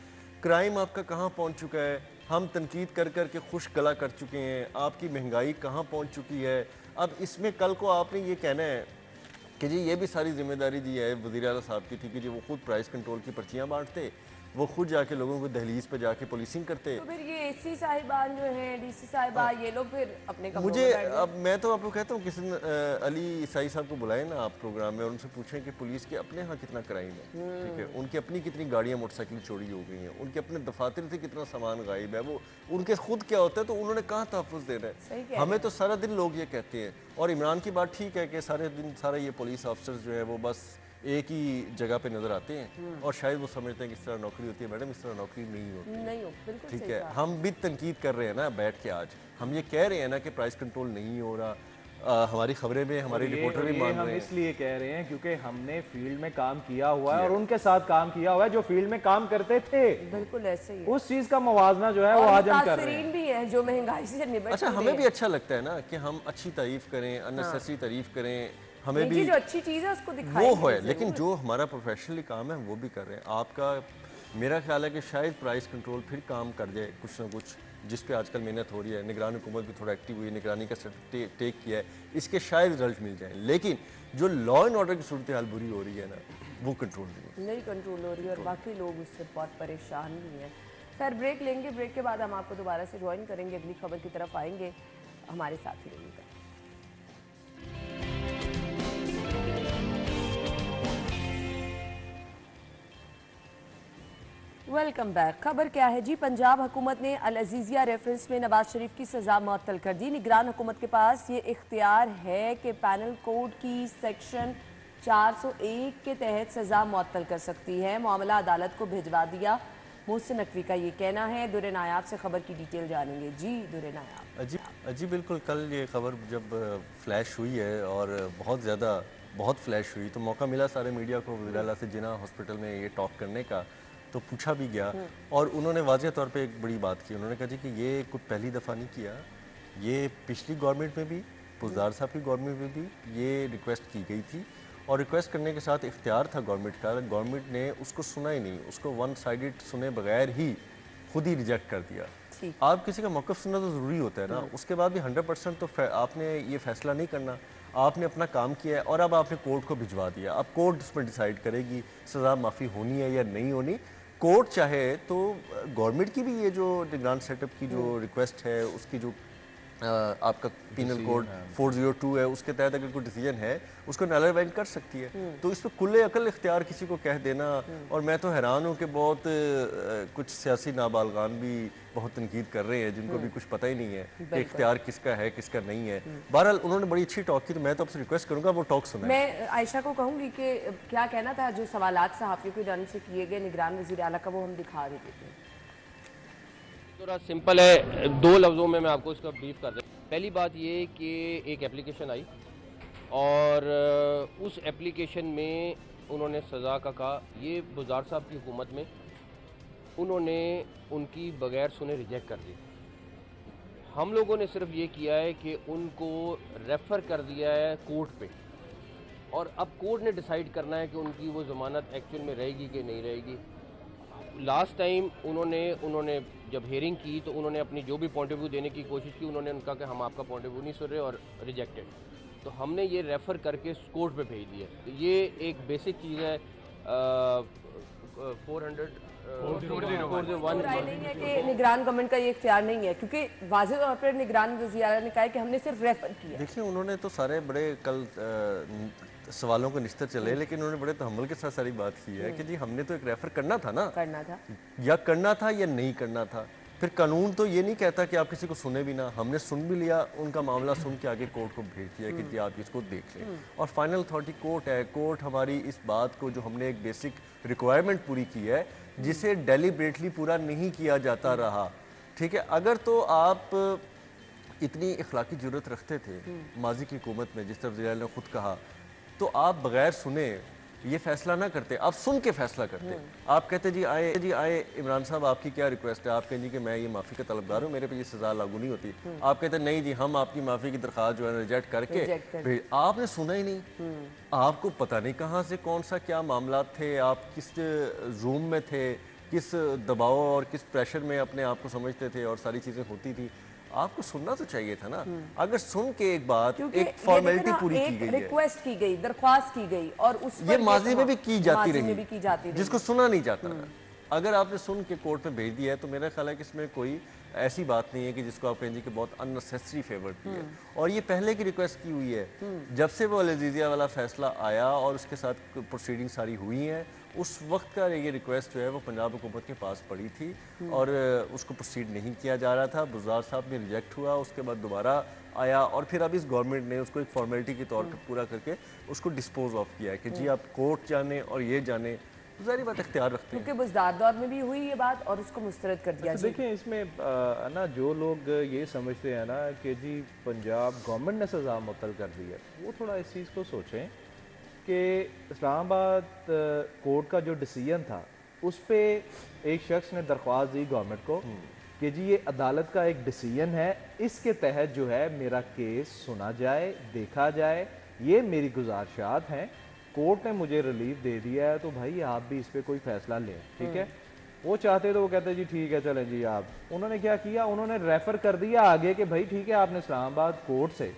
क्राइम आपका कहाँ पहुँच चुका है, हम तनकीद कर कर के खुश गला कर चुके हैं, आपकी महंगाई कहाँ पहुँच चुकी है। अब इसमें कल को आपने ये कहना है कि जी ये भी सारी जिम्मेदारी जी है वज़ीर आला साहब की थी कि जी वो खुद प्राइस कंट्रोल की पर्चियाँ बांटते, वो खुद जाके लोगों को दहलीज पे जाके पुलिसिंग करते। तो फिर ये एसी साहिबान जो हैं, डीसी साहिबा, ये लोग फिर अपने कमरों मुझे में बैठ अब मैं तो आपको कहता हूँ किसी दिन अली ईसाई साहब को बुलाएं ना आप प्रोग्राम में और उनसे पूछें कि पुलिस के अपने यहाँ कितना क्राइम है, ठीक है, उनकी अपनी कितनी गाड़ियाँ मोटरसाइकिल चोरी हो गई हैं, उनके अपने दफातर से कितना सामान गायब है, वो उनके खुद क्या होता है, तो उन्होंने कहाँ तहफ़्फ़ुज़ देना है। हमें तो सारा दिन लोग ये कहते हैं। और इमरान की बात ठीक है कि सारे दिन सारा ये पुलिस ऑफिसर्स जो है वो बस एक ही जगह पे नजर आते हैं और शायद वो समझते हैं कि इस तरह नौकरी होती है। मैडम इस तरह नौकरी नहीं होती, नहीं हो, बिल्कुल ठीक सही है। कहा। हम भी तनकीद कर रहे हैं ना बैठ के, आज हम ये कह रहे हैं ना कि प्राइस कंट्रोल नहीं हो रहा, हमारी खबरें में हमारे रिपोर्टर भी मान हम रहे हैं। इसलिए कह रहे हैं क्योंकि हमने फील्ड में काम किया हुआ है और उनके साथ काम किया हुआ है जो फील्ड में काम करते थे। बिल्कुल ऐसे ही है। उस चीज का मुवाजना जो है वो और आज हम कर रहे हैं। मुतासिरीन भी हैं जो महंगाई से निपट अच्छा, रहे हमें हैं। भी अच्छा लगता है ना कि हम अच्छी तारीफ करें, अननेसेसरी तारीफ करें, हमें नहीं भी जी, जो अच्छी चीज है उसको दिखाएं वो है। लेकिन जो हमारा प्रोफेशनली काम है वो भी कर रहे हैं। आपका मेरा ख्याल है कि शायद प्राइस कंट्रोल फिर काम कर जाए कुछ ना कुछ, जिस पे आजकल मेहनत हो रही है। निगरान हुकूमत भी थोड़ा एक्टिव हुई है, निगरानी का स्टेप टेक किया है, इसके शायद रिजल्ट मिल जाए। लेकिन जो लॉ एंड ऑर्डर की सूरत हाल बुरी हो रही है ना, वो कंट्रोल नहीं कंट्रोल हो रही है और बाकी लोग उससे बहुत परेशान भी हैं। खैर ब्रेक लेंगे, ब्रेक के बाद हम आपको दोबारा से ज्वाइन करेंगे, अगली खबर की तरफ आएंगे, हमारे साथ ही रहिएगा। Welcome back. खबर क्या है जी, पंजाब हुकूमत ने अल अजीजिया रेफरेंस में नवाज शरीफ की सज़ा मुअत्तल कर दी। निगरान हुकूमत के पास ये इख्तियार है कि पैनल कोड की सेक्शन 401 के तहत सज़ा मुअत्तल कर सकती है। मामला अदालत को भिजवा दिया, मोहसिन नकवी का ये कहना है। दुरे नायाब से खबर की डिटेल जानेंगे। जी दुरे नायाब। जी बिल्कुल, कल ये खबर जब फ्लैश हुई है और बहुत फ्लैश हुई, तो मौका मिला सारे मीडिया को वज़ीर आला से जिना हॉस्पिटल में ये टॉक करने का, तो पूछा भी गया और उन्होंने वाज़ेह तौर पे एक बड़ी बात की। उन्होंने कहा जी कि ये कुछ पहली दफ़ा नहीं किया, ये पिछली गवर्नमेंट में भी, पुज़दार साहब की गवर्नमेंट में भी ये रिक्वेस्ट की गई थी और रिक्वेस्ट करने के साथ इख्तियार था गवर्नमेंट का, गवर्नमेंट ने उसको सुना ही नहीं, उसको वन साइडेड सुने बगैर ही खुद ही रिजेक्ट कर दिया। आप किसी का मौक़िफ़ सुनना तो ज़रूरी होता है ना, उसके बाद भी 100% तो आपने ये फैसला नहीं करना। आपने अपना काम किया है और अब आपने कोर्ट को भिजवा दिया। अब कोर्ट उसमें डिसाइड करेगी सज़ा माफ़ी होनी है या नहीं होनी। कोर्ट चाहे तो गवर्नमेंट की भी ये जो निगरान सेटअप की जो रिक्वेस्ट है, उसकी जो आपका पीनल कोड 402 है, उसके तहत अगर कोई डिसीजन है उसको नलरवाइंड कर सकती है। तो इस पर खुले अकल इख्तियार किसी को कह देना, और मैं तो हैरान हूँ कि बहुत कुछ सियासी नाबालगान भी बहुत तनकीद कर रहे हैं जिनको भी कुछ पता ही नहीं है कि इख्तियार किसका है किसका नहीं है। बहरहाल उन्होंने बड़ी अच्छी टॉक की, तो मैं तो आपसे रिक्वेस्ट करूँगा वो टॉक सुना। मैं आयशा को कहूँगी कि क्या कहना था, जो सवालात सहाफ़ियों के जानिब से किए गए निगरान वज़ीर आला का, वो हम दिखा भी देते हैं। थोड़ा सिंपल है, दो लफ्ज़ों में मैं आपको इसका ब्रीफ कर दूँ। पहली बात ये कि एक एप्लीकेशन आई और उस एप्लीकेशन में उन्होंने सज़ा का कहा। ये बुज़दार साहब की हुकूमत में उन्होंने उनकी बगैर सुने रिजेक्ट कर दी। हम लोगों ने सिर्फ ये किया है कि उनको रेफ़र कर दिया है कोर्ट पे, और अब कोर्ट ने डिसाइड करना है कि उनकी वो ज़मानत एक्चुअल में रहेगी कि नहीं रहेगी। लास्ट टाइम उन्होंने जब हेयरिंग की तो उन्होंने अपनी जो भी पॉइंट ऑफ व्यू देने की कोशिश की, उन्होंने उनका कि हम आपका पॉइंट ऑफ व्यू नहीं सुन रहे और रिजेक्टेड। तो हमने ये रेफ़र करके कोर्ट पे भेज दिया। तो ये एक बेसिक चीज़ है। 401 राय नहीं है कि निगरान गवर्नमेंट का ये इख्तियार नहीं है, क्योंकि वाज़ेह तौर पर निगरान वज़ीर आला ने कहा है कि हमने सिर्फ रेफर किया। देखिए उन्होंने तो सारे बड़े कल सवालों को निस्तर चले, लेकिन उन्होंने बड़े तहम्मुल के साथ सारी बात की है कि जी हमने तो एक रेफर करना था ना, करना था या करना था या नहीं करना था। फिर कानून तो ये नहीं कहता कि आप किसी को सुने भी ना, हमने सुन भी लिया, उनका मामला सुन के आगे कोर्ट को भेज दिया कि जी आप इसको देख लें, और फाइनल अथॉरिटी कोर्ट है। कोर्ट हमारी इस बात को, जो हमने एक बेसिक रिक्वायरमेंट पूरी की है जिसे डेलिबरेटली पूरा नहीं किया जाता रहा, ठीक है। अगर तो आप इतनी इखलाकी जरूरत रखते थे माजी की हुकूमत में, जिस तरह वज़ीर आला ने खुद कहा, तो आप बगैर सुने ये फैसला ना करते, आप सुन के फैसला करते। आप कहते जी आए इमरान साहब आपकी क्या रिक्वेस्ट है, आप कहें जी कि मैं ये माफ़ी का तलबदार हूँ, मेरे पे ये सज़ा लागू नहीं होती। आप कहते नहीं जी हम आपकी माफ़ी की दरख्वास्त जो है रिजेक्ट करके आपने सुना ही नहीं। आपको पता नहीं कहाँ से कौन सा क्या मामला थे, आप किस रूम में थे, किस दबाव और किस प्रेशर में अपने आप को समझते थे और सारी चीज़ें होती थी। आपको सुनना तो चाहिए था ना। अगर सुन के एक बात, एक फॉर्मेलिटी पूरी की गई है, रिक्वेस्ट की गई, दरख्वास्त की गई, और उस ये माजी में भी की जाती रही, जिसको सुना नहीं जाता। अगर आपने सुन के कोर्ट में भेज दिया है तो मेरा ख्याल है कि इसमें कोई ऐसी बात नहीं है कि जिसको आप कहें जी कि बहुत अननेसेसरी फेवर की है। और ये पहले की रिक्वेस्ट की हुई है, जब से वो अल-अज़ीज़िया वाला फैसला आया और उसके साथ प्रोसीडिंग सारी हुई हैं, उस वक्त का ये रिक्वेस्ट जो है वो पंजाब हुकूमत के पास पड़ी थी और उसको प्रोसीड नहीं किया जा रहा था। बुज़दार साहब में रिजेक्ट हुआ, उसके बाद दोबारा आया और फिर अब इस गवर्नमेंट ने उसको एक फॉर्मेलिटी के तौर पर पूरा करके उसको डिस्पोज ऑफ किया है कि जी आप कोर्ट जाने और ये जाने, सारी बात इख्तियार रखते हैं। क्योंकि बुज़दार दौर में भी हुई ये बात और उसको मुस्तरद कर दिया। देखिए इसमें ना जो लोग ये समझते हैं ना कि जी पंजाब गवर्नमेंट ने सज़ा मुअत्तल कर दी है, वो थोड़ा इस चीज़ को सोचें कि इस्लामाबाद कोर्ट का जो डिसीजन था उस पर एक शख्स ने दरख्वास्त दी गवर्नमेंट को कि जी ये अदालत का एक डिसीजन है, इसके तहत जो है मेरा केस सुना जाए, देखा जाए, ये मेरी गुजारिशात हैं, कोर्ट ने मुझे रिलीफ दे दिया है, तो भाई आप भी इस पर कोई फैसला लें, ठीक है। वो चाहते तो वो कहते जी ठीक है चलें जी आप, उन्होंने क्या किया, उन्होंने रेफर कर दिया आगे कि भाई ठीक है आपने इस्लामाबाद कोर्ट से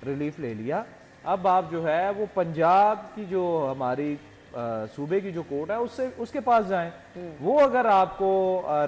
रिलीफ ले लिया, अब आप जो है वो पंजाब की जो हमारी सूबे की जो कोर्ट है उससे उसके पास जाएं, वो अगर आपको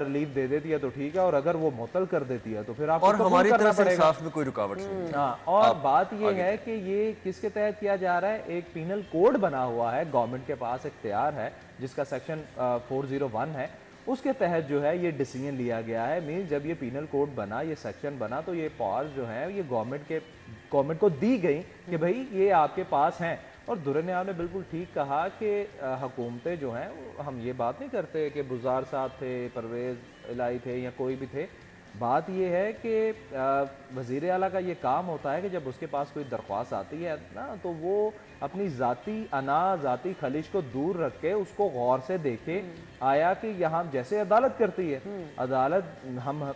रिलीफ दे देती है तो ठीक है, और अगर वो मुअत्तल कर देती है तो फिर आपको और हमारी तरफ से इंसाफ में कोई रुकावट नहीं। हाँ, और बात ये है कि ये किसके तहत किया जा रहा है, एक पीनल कोड बना हुआ है, गवर्नमेंट के पास इख्तियार है जिसका सेक्शन 401 है, उसके तहत जो है ये डिसीजन लिया गया है। मीन जब ये पीनल कोड बना, ये सेक्शन बना, तो ये पावर्स जो है ये गवर्नमेंट को दी गई कि भाई ये आपके पास हैं। और दुर्र ने आपने बिल्कुल ठीक कहा कि हुकूमतें जो हैं, हम ये बात नहीं करते कि बुज़दार साहब थे, परवेज़ इलाही थे या कोई भी थे, बात ये है कि वज़ीर आला का ये काम होता है कि जब उसके पास कोई दरख्वास्त आती है ना, तो वो अपनी ज़ाती खलिश को दूर रख के उसको गौर से देखे, आया कि यहाँ जैसे अदालत करती है, अदालत हम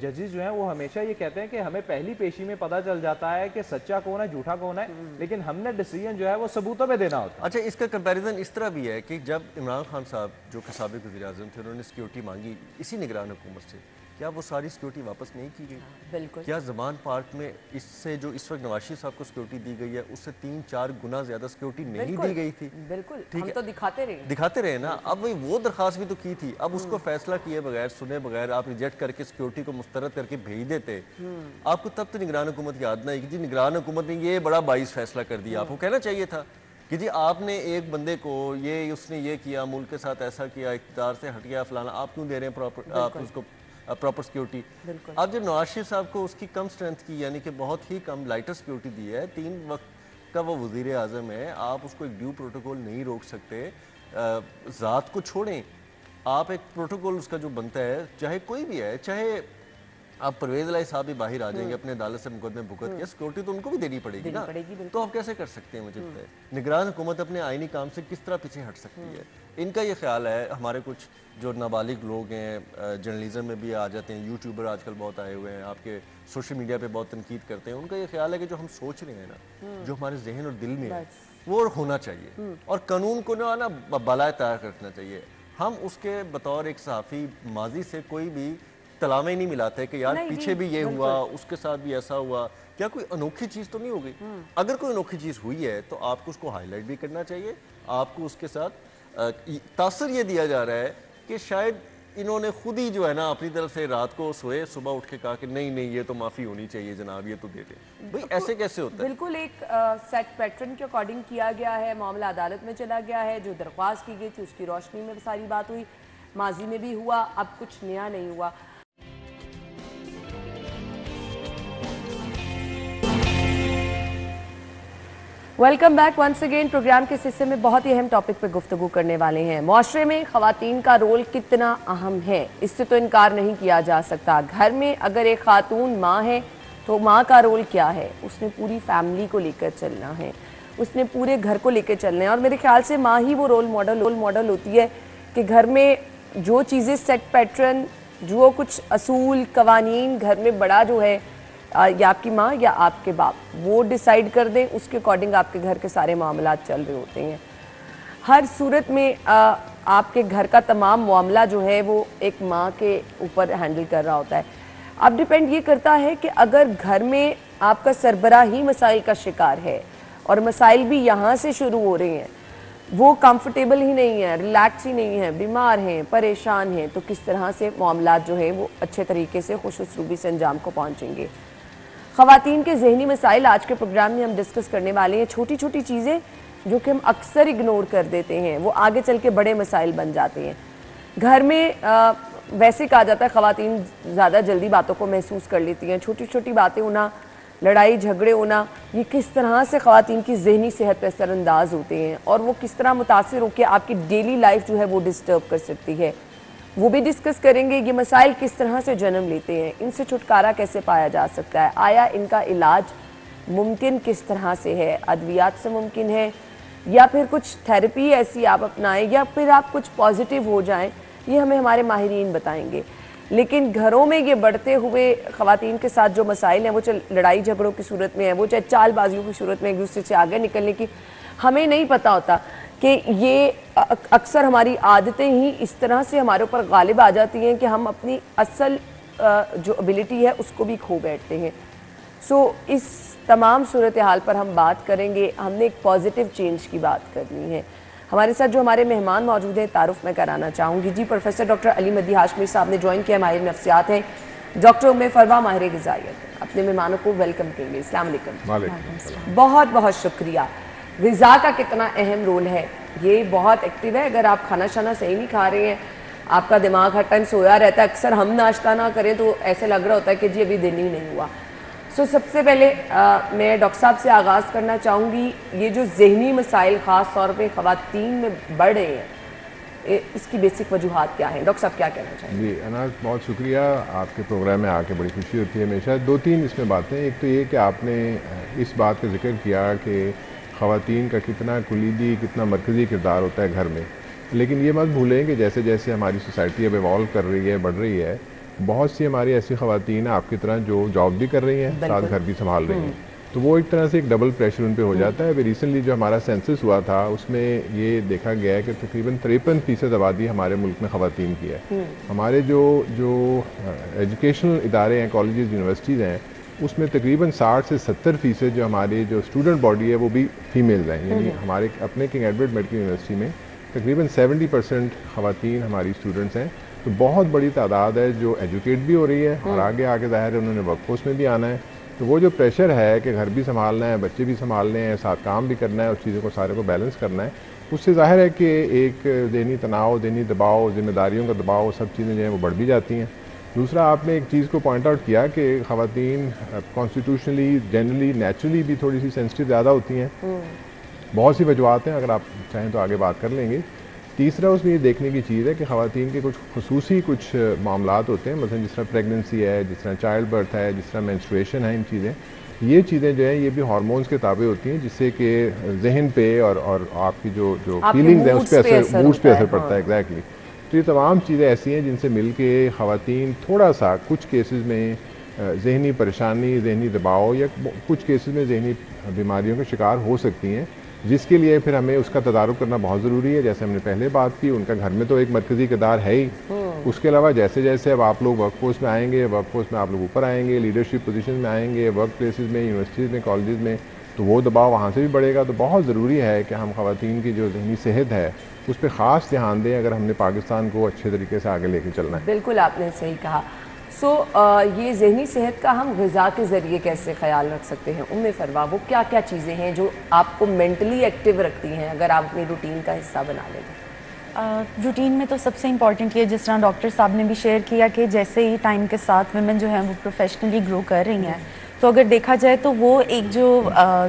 जजेस जो हैं वो हमेशा ये कहते हैं कि हमें पहली पेशी में पता चल जाता है कि सच्चा कौन है झूठा कौन है, लेकिन हमने डिसीजन जो है वो सबूतों पे देना होता है। अच्छा, इसका कंपैरिजन इस तरह भी है कि जब इमरान खान साहब जो कि साबिक वज़ीर आज़म थे, उन्होंने सिक्योरिटी मांगी इसी निगरान हुकूमत से, क्या वो सारी सिक्योरिटी वापस नहीं की गई? बिल्कुल। क्या ज़मान पार्क में इससे जो इस वक्त नवाज शरीफ साहब को सिक्योरिटी दी गई है उससे 3-4 गुना ज्यादा सिक्योरिटी नहीं दी गई थी? बिल्कुल, हम तो दिखाते रहे ना। अब वही वो दरखास्त भी तो की थी, अब उसको फैसला किए बगैर, सुने बगैर आप रिजेक्ट करके सिक्योरिटी को मुस्तरद करके भेज देते, आपको तब तो निगरान हुकूमत याद ना आई कि जी निगरान हुकूमत ने ये बड़ा बाइस फैसला कर दिया। आपको कहना चाहिए था कि जी आपने एक बंदे को उसने ये किया, मुल्क के साथ ऐसा किया, इख्तियार से हट गया फलाना, आप क्यों दे रहे हैं आप उसको प्रॉपर सिक्योरिटी? अब जब नवाज शरीफ साहब को उसकी कम स्ट्रेंथ की, यानी कि बहुत ही कम लाइटर सिक्योरिटी दी है, 3 वक्त का वो वज़ीर आज़म है, आप उसको एक ड्यू प्रोटोकॉल नहीं रोक सकते। ज़ात को छोड़ें, आप एक प्रोटोकॉल उसका जो बनता है, चाहे कोई भी है, चाहे आप परवेज़ इलाही साहब भी बाहर आ जाएंगे अपने अदालत से मुकदमे भुगत के, सिक्योरिटी तो उनको भी देनी पड़ेगी ना। तो आप कैसे कर सकते हैं? मुझे पता है निगरान हुकूमत अपने आईनी काम से किस तरह पीछे हट सकती है। इनका ये ख्याल है, हमारे कुछ जो नाबालिग लोग हैं जर्नलिज्म में भी आ जाते हैं, यूट्यूबर आजकल बहुत आए हुए हैं, आपके सोशल मीडिया पे बहुत तनकीद करते हैं, उनका ये ख्याल है कि जो हम सोच रहे हैं ना, जो हमारे जहन और दिल में है, वो होना चाहिए और कानून को ना बलाए तैयार रखना चाहिए। हम उसके बतौर एक सहाफ़ी माजी से कोई भी तलावे नहीं मिलाते कि यार पीछे भी ये हुआ, उसके साथ भी ऐसा हुआ, क्या कोई अनोखी चीज़ तो नहीं हो गई? अगर कोई अनोखी चीज़ हुई है तो आपको उसको हाईलाइट भी करना चाहिए। आपको उसके साथ तासर ये दिया जा रहा है कि शायद इन्होंने खुद ही जो है ना अपनी तरफ से रात को सोए, सुबह उठ के कहा कि नहीं ये तो माफ़ी होनी चाहिए जनाब, ये तो दे दें। भाई ऐसे कैसे होता है? बिल्कुल एक सेट पैटर्न के अकॉर्डिंग किया गया है, मामला अदालत में चला गया है, जो दरख्वास्त की गई थी उसकी रोशनी में सारी बात हुई, माजी में भी हुआ, अब कुछ नया नहीं हुआ। Welcome back once again. Programme के इस हिस्से में बहुत ही अहम टॉपिक पे गुफ्तगू करने वाले हैं। मुआशरे में ख़वातीन का रोल कितना अहम है, इससे तो इनकार नहीं किया जा सकता। घर में अगर एक खातून माँ है तो माँ का रोल क्या है? उसने पूरी फैमिली को लेकर चलना है, उसने पूरे घर को लेकर चलना है। और मेरे ख्याल से माँ ही वो रोल मॉडल होती है कि घर में जो चीज़ें सेट पैटर्न, जो कुछ असूल कवानीन घर में बड़ा जो है, या आपकी माँ या आपके बाप वो डिसाइड कर दें, उसके अकॉर्डिंग आपके घर के सारे मामलात चल रहे होते हैं। हर सूरत में आपके घर का तमाम मामला जो है वो एक माँ के ऊपर हैंडल कर रहा होता है। अब डिपेंड ये करता है कि अगर घर में आपका सरबराह ही मसाइल का शिकार है और मसाइल भी यहाँ से शुरू हो रहे हैं, वो कंफर्टेबल ही नहीं है, रिलैक्स ही नहीं है, बीमार हैं, परेशान हैं, तो किस तरह से मामलात जो है वो अच्छे तरीके से खुश उसलूबी से अंजाम को पहुँचेंगे। ख़वातीन के ज़हनी मसाइल आज के प्रोग्राम में हम डिस्कस करने वाले हैं। छोटी छोटी चीज़ें जो कि हम अक्सर इग्नोर कर देते हैं वो आगे चल के बड़े मसाइल बन जाते हैं। घर में वैसे कहा जाता है ख़वातीन ज़्यादा जल्दी बातों को महसूस कर लेती हैं। छोटी छोटी बातें होना, लड़ाई झगड़े होना, ये किस तरह से ख़वातीन की ज़हनी सेहत पर असरअंदाज होते हैं और वो किस तरह मुतासिर होकर आपकी डेली लाइफ जो है वो डिस्टर्ब कर सकती है, वो भी डिस्कस करेंगे। ये मसाइल किस तरह से जन्म लेते हैं, इनसे छुटकारा कैसे पाया जा सकता है, आया इनका इलाज मुमकिन किस तरह से है, अद्वियात से मुमकिन है या फिर कुछ थेरेपी ऐसी आप अपनाएं या फिर आप कुछ पॉजिटिव हो जाएं, ये हमें हमारे माहिरीन बताएंगे। लेकिन घरों में ये बढ़ते हुए ख़वातीन के साथ जो मसाइल हैं वो चाहे लड़ाई झगड़ों की सूरत में है, वो चाहे चालबाजियों की सूरत में एक दूसरे से आगे निकलने की, हमें नहीं पता होता कि ये अक्सर हमारी आदतें ही इस तरह से हमारे ऊपर गालिब आ जाती हैं कि हम अपनी असल जो एबिलिटी है उसको भी खो बैठते हैं। सो इस तमाम सूरत हाल पर हम बात करेंगे। हमने एक पॉजिटिव चेंज की बात करनी है। हमारे साथ जो हमारे मेहमान मौजूद हैं तारुफ मैं कराना चाहूँगी जी। प्रोफेसर डॉक्टर अली मदी हाशमी साहब ने ज्वाइन किया, माहिर नफ्सियात हैं। डॉक्टर उम्मे फरवा माहिर ग़िज़ाइयत। अपने मेहमानों को वेलकम करेंगे। अस्सलाम वालेकुम। बहुत बहुत शुक्रिया। ग़िज़ा का कितना अहम रोल है, ये बहुत एक्टिव है। अगर आप खाना शाना सही नहीं खा रहे हैं, आपका दिमाग हर टाइम सोया रहता है, अक्सर हम नाश्ता ना करें तो ऐसे लग रहा होता है कि जी अभी दिन ही नहीं हुआ। सो सबसे पहले मैं डॉक्टर साहब से आगाज़ करना चाहूँगी, ये जो ज़हनी मसाइल ख़ास तौर पे ख़वातीन में बढ़ रहे हैं, इसकी बेसिक वजूहात क्या हैं? डॉक्टर साहब क्या कहना चाहेंगे? जी अनाज, बहुत शुक्रिया। आपके प्रोग्राम में आके बड़ी खुशी होती है हमेशा। दो तीन इसमें बातें। एक तो ये कि आपने इस बात का जिक्र किया कि ख़वातीन का कितना कुलीदी, कितना मरकज़ी किरदार होता है घर में। लेकिन ये मत भूलें कि जैसे जैसे हमारी सोसाइटी अब इवॉल्व कर रही है, बढ़ रही है, बहुत सी हमारी ऐसी ख़वातीन हैं आपकी तरह जो जॉब भी कर रही हैं, साथ घर भी संभाल रही हैं, तो वो एक तरह से एक डबल प्रेशर उन पे हो जाता है। अभी रिसेंटली जो हमारा सेंसस हुआ था उसमें ये देखा गया है कि तकरीबन 53% आबादी हमारे मुल्क में ख़वातीन की है। हमारे जो एजुकेशनल इदारे हैं, कॉलेजेस, यूनिवर्सिटीज़ हैं, उसमें तकरीबन 60 से 70% जो हमारी जो स्टूडेंट बॉडी है वो भी फीमेल्स हैं। यानी हमारे अपने किंग एडवर्ड मेडिकल यूनिवर्सिटी में तकरीबन 70% ख़वातीन हमारी स्टूडेंट्स हैं। तो बहुत बड़ी तादाद है जो एजुकेट भी हो रही है और आगे आके ज़ाहिर है उन्होंने वर्कफोर्स में भी आना है। तो वो जो प्रेशर है कि घर भी संभालना है, बच्चे भी संभालने हैं, साथ काम भी करना है, उस चीज़ों को सारे को बैलेंस करना है, उससे ज़ाहिर है कि एक ज़हनी तनाव, ज़हनी दबाव, जिम्मेदारियों का दबाव, सब चीज़ें जो हैं वो बढ़ भी जाती हैं। दूसरा, आपने एक चीज़ को पॉइंट आउट किया कि ख़वातीन कॉन्स्टिट्यूशनली, जनरली, नेचुरली भी थोड़ी सी सेंसिटिव ज़्यादा होती हैं। बहुत सी वजूहत हैं, अगर आप चाहें तो आगे बात कर लेंगे। तीसरा, उसमें ये देखने की चीज़ है कि ख़वातीन के कुछ खुसूसी कुछ मामलात होते हैं, मतलब जिस तरह प्रेगनेंसी है, जिस तरह चाइल्ड बर्थ है, जिस तरह मेंस्ट्रुएशन है, इन चीज़ें, ये चीज़ें जो हैं ये भी हार्मोन्स के ताबे होती हैं, जिससे कि जहन पे और आपकी जो फीलिंग्स हैं उस पर असर, मूड्स पे असर पड़ता है। एग्जैक्टली। तो ये तमाम चीज़ें ऐसी हैं जिनसे मिल के ख़वातीन थोड़ा सा कुछ केसेस में जहनी परेशानी, जहनी दबाव या कुछ केसेस में जहनी बीमारियों का शिकार हो सकती हैं, जिसके लिए फिर हमें उसका तदारुक करना बहुत ज़रूरी है। जैसे हमने पहले बात की, उनका घर में तो एक मरकज़ी किरदार है ही, उसके अलावा जैसे जैसे अब आप लोग वर्कफोर्स में आएंगे, वर्कफोर्स में आप लोग ऊपर आएंगे, लीडरशिप पोजीशन में आएंगे, वर्क प्लेसेस में, यूनिवर्सिटीज़ में, कॉलेजेस में, तो वो दबाव वहाँ से भी बढ़ेगा। तो बहुत ज़रूरी है कि हम ख़वातीन की जो ज़हनी सेहत है उस पर ख़ास ध्यान दें, अगर हमने पाकिस्तान को अच्छे तरीके से आगे लेके चलना है। बिल्कुल आपने सही कहा। ये ज़हनी सेहत का हम ग़िज़ा के ज़रिए कैसे ख्याल रख सकते हैं? उम्मे फरवा, वो क्या क्या चीज़ें हैं जो आपको मेंटली एक्टिव रखती हैं, अगर आप अपनी रूटीन का हिस्सा बना लें? रूटीन में तो सबसे इम्पॉर्टेंट ये, जिस तरह डॉक्टर साहब ने भी शेयर किया कि जैसे ही टाइम के साथ वुमेन जो है वो प्रोफेशनली ग्रो कर रही हैं, तो अगर देखा जाए तो वो एक जो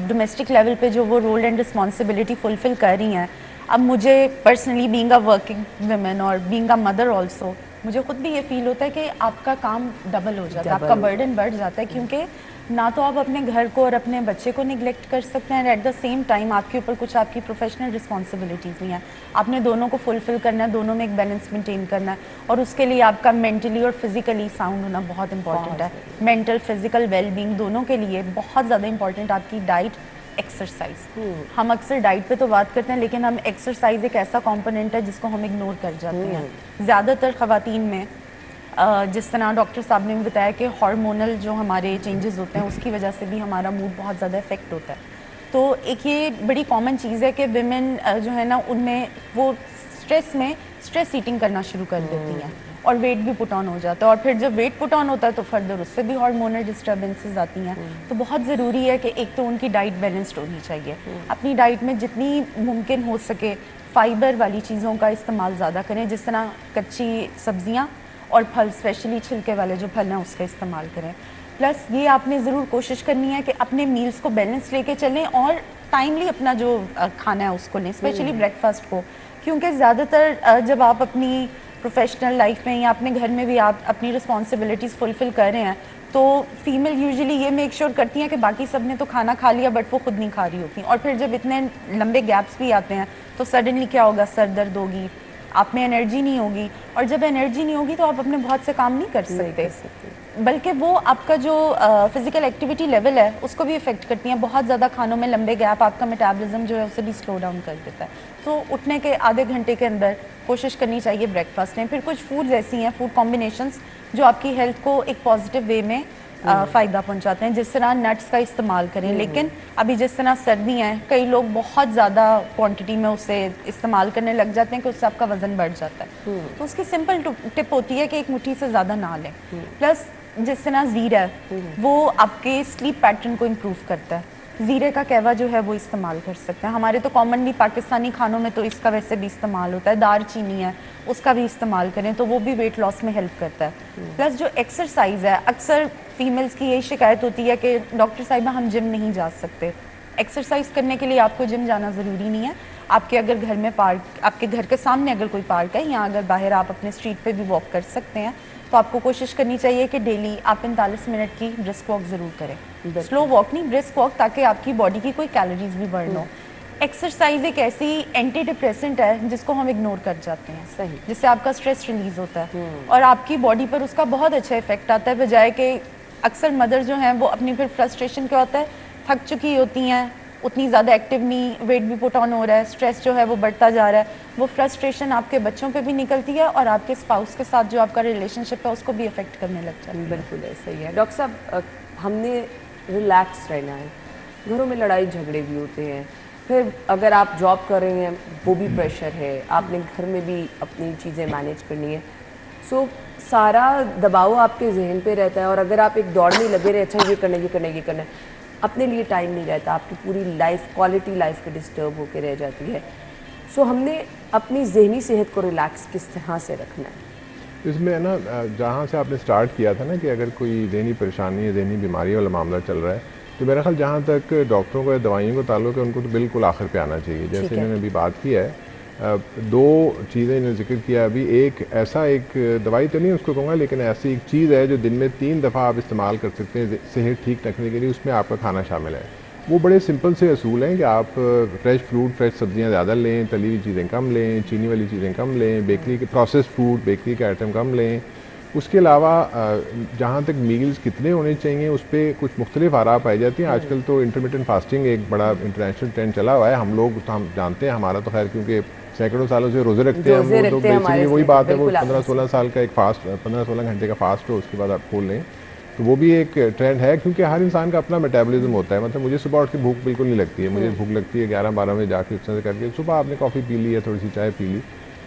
डोमेस्टिक लेवल पे जो वो रोल एंड रिस्पॉन्सिबिलिटी फुलफिल कर रही हैं, अब मुझे personally being a working women और बीइंग अ मदर ऑल्सो, मुझे खुद भी ये फील होता है कि आपका काम डबल हो जाता है, आपका बर्डन बढ़ जाता है, क्योंकि ना तो आप अपने घर को और अपने बच्चे को निगलेक्ट कर सकते हैं, एट द सेम टाइम आपके ऊपर कुछ आपकी प्रोफेशनल रिस्पॉन्सिबिलिटीज़ नहीं है, आपने दोनों को फुलफिल करना है, दोनों में एक बैलेंस मेंटेन करना है, और उसके लिए आपका मेंटली और फिजिकली साउंड होना बहुत इंपॉर्टेंट है। मेंटल फिजिकल वेलबींग दोनों के लिए बहुत ज़्यादा इंपॉर्टेंट आपकी डाइट, एक्सरसाइज। हम अक्सर डाइट पे तो बात करते हैं, लेकिन हम एक्सरसाइज एक ऐसा कंपोनेंट है जिसको हम इग्नोर कर जाते हैं। ज़्यादातर ख़वातीन में जिस तरह डॉक्टर साहब ने भी बताया कि हार्मोनल जो हमारे चेंजेस होते हैं उसकी वजह से भी हमारा मूड बहुत ज़्यादा इफेक्ट होता है। तो एक ये बड़ी कॉमन चीज़ है कि विमेन जो है ना, उनमें वो स्ट्रेस में स्ट्रेस ईटिंग करना शुरू कर देती हैं और वेट भी पुट ऑन हो जाता है, और फिर जब वेट पुट ऑन होता है तो फर्दर उससे भी हार्मोनल डिस्टर्बेंसेस आती हैं। तो बहुत ज़रूरी है कि एक तो उनकी डाइट बैलेंस्ड होनी चाहिए, अपनी डाइट में जितनी मुमकिन हो सके फाइबर वाली चीज़ों का इस्तेमाल ज़्यादा करें, जिस तरह कच्ची सब्जियाँ और फल, स्पेशली छिलके वाले जो फल हैं उसका इस्तेमाल करें। प्लस ये आपने ज़रूर कोशिश करनी है कि अपने मील्स को बैलेंस लेके चलें और टाइमली अपना जो खाना है उसको लें, स्पेशली ब्रेकफास्ट को, क्योंकि ज़्यादातर जब आप अपनी प्रोफेशनल लाइफ में या अपने घर में भी आप अपनी रिस्पॉन्सिबिलिटीज़ फुलफिल कर रहे हैं, तो फीमेल यूजुअली ये मेक श्योर करती हैं कि बाकी सब ने तो खाना खा लिया बट वो खुद नहीं खा रही होती, और फिर जब इतने लंबे गैप्स भी आते हैं तो सडनली क्या होगा, सर दर्द होगी, आप में एनर्जी नहीं होगी, और जब एनर्जी नहीं होगी तो आप अपने बहुत से काम नहीं कर सकते, बल्कि वो आपका जो फिजिकल एक्टिविटी लेवल है उसको भी इफेक्ट करती हैं। बहुत ज़्यादा खानों में लंबे गैप आपका मेटाबॉलिज्म जो है उसे भी स्लो डाउन कर देता है। तो उठने के आधे घंटे के अंदर कोशिश करनी चाहिए ब्रेकफास्ट में। फिर कुछ फूड्स ऐसी हैं, फूड कॉम्बिनेशंस जो आपकी हेल्थ को एक पॉजिटिव वे में फ़ायदा पहुंचाते हैं, जिस तरह नट्स का इस्तेमाल करें। लेकिन अभी जिस तरह सर्दी हैं, कई लोग बहुत ज़्यादा क्वांटिटी में उसे इस्तेमाल करने लग जाते हैं कि उससे आपका वज़न बढ़ जाता है। तो उसकी सिंपल टिप होती है कि एक मुट्ठी से ज़्यादा ना लें। प्लस जिस तरह ज़ीरा है वो आपके स्लीप पैटर्न को इम्प्रूव करता है, ज़ीरे का कहवा जो है वो इस्तेमाल कर सकते हैं। हमारे तो कॉमनली पाकिस्तानी खानों में तो इसका वैसे भी इस्तेमाल होता है, दार चीनी है उसका भी इस्तेमाल करें तो वो भी वेट लॉस में हेल्प करता है। प्लस जो एक्सरसाइज है, अक्सर फीमेल्स की यही शिकायत होती है कि डॉक्टर साहिबा हम जिम नहीं जा सकते। एक्सरसाइज करने के लिए आपको जिम जाना ज़रूरी नहीं है। आपके अगर घर में पार्क, आपके घर के सामने अगर कोई पार्क है या अगर बाहर आप अपने स्ट्रीट पे भी वॉक कर सकते हैं, तो आपको कोशिश करनी चाहिए कि डेली आप 45 मिनट की ब्रिस्क वॉक ज़रूर करें। स्लो वॉक नहीं, ब्रिस्क वॉक, ताकि आपकी बॉडी की कोई कैलोरीज भी बर्न हो। एक्सरसाइज एक ऐसी एंटी डिप्रेसेंट है जिसको हम इग्नोर कर जाते हैं, सही, जिससे आपका स्ट्रेस रिलीज होता है और आपकी बॉडी पर उसका बहुत अच्छा इफेक्ट आता है। बजाय कि अक्सर मदर जो हैं वो अपनी फिर फ्रस्ट्रेशन क्या होता है, थक चुकी होती हैं, उतनी ज़्यादा एक्टिव नहीं, वेट भी पुट ऑन हो रहा है, स्ट्रेस जो है वो बढ़ता जा रहा है, वो फ्रस्ट्रेशन आपके बच्चों पे भी निकलती है और आपके स्पाउस के साथ जो आपका रिलेशनशिप है उसको भी इफेक्ट करने लग जाता है। बिल्कुल ऐसा ही है। डॉक्टर साहब, हमने रिलैक्स रहना है, घरों में लड़ाई झगड़े भी होते हैं, फिर अगर आप जॉब कर रही हैं वो भी प्रेशर है, आपने घर में भी अपनी चीज़ें मैनेज करनी है, सो सारा दबाव आपके जहन पे रहता है और अगर आप एक दौड़ में लगे रहे, अच्छा ये करना ये करना ये करना, अपने लिए टाइम नहीं रहता, आपकी पूरी लाइफ, क्वालिटी लाइफ की डिस्टर्ब होकर रह जाती है। सो हमने अपनी जहनी सेहत को रिलैक्स किस तरह से रखना है? इसमें ना जहाँ से आपने स्टार्ट किया था ना कि अगर कोई जहनी परेशानी या जहनी बीमारी वाला मामला चल रहा है, तो मेरा ख्याल जहाँ तक डॉक्टरों को या दवाइयों को ताल्लुक है उनको तो बिल्कुल आखिर पे आना चाहिए। जैसे इन्होंने अभी बात की है, दो चीज़ें इन्होंने जिक्र किया अभी, एक ऐसा एक दवाई तो नहीं उसको कहूँगा, लेकिन ऐसी एक चीज़ है जो दिन में 3 दफ़ा आप इस्तेमाल कर सकते हैं सेहत ठीक रखने के लिए, उसमें आपका खाना शामिल है। वो बड़े सिंपल से असूल हैं कि आप फ्रेश फ्रूट, फ्रेश सब्जियां ज़्यादा लें, तली हुई चीज़ें कम लें, चीनी वाली चीज़ें कम लें, बेकरी के प्रोसेस्ड फूड, बेकरी के आइटम कम लें। उसके अलावा जहाँ तक मील्स कितने होने चाहिए उस पर कुछ मुख्तलिफ आरा पाई जाती हैं। आजकल तो इंटरमिटेंट फास्टिंग एक बड़ा इंटरनेशनल ट्रेंड चला हुआ है, हम लोग तो हम जानते हैं, हमारा तो खैर क्योंकि सैकड़ों सालों से रोज़े रखते हैं हम, वो तो बेसिकली वही बात है, वो 15-16 साल का एक फास्ट, 15-16 घंटे का फास्ट हो, उसके बाद आप खोल लें, तो वो भी एक ट्रेंड है। क्योंकि हर इंसान का अपना मेटाबॉलिज्म होता है, मतलब मुझे सुबह उठ के भूख बिल्कुल नहीं लगती है, मुझे भूख लगती है 11-12 बजे जाके उस तरह करके, सुबह आपने कॉफ़ी पी ली है, थोड़ी सी चाय पी ली।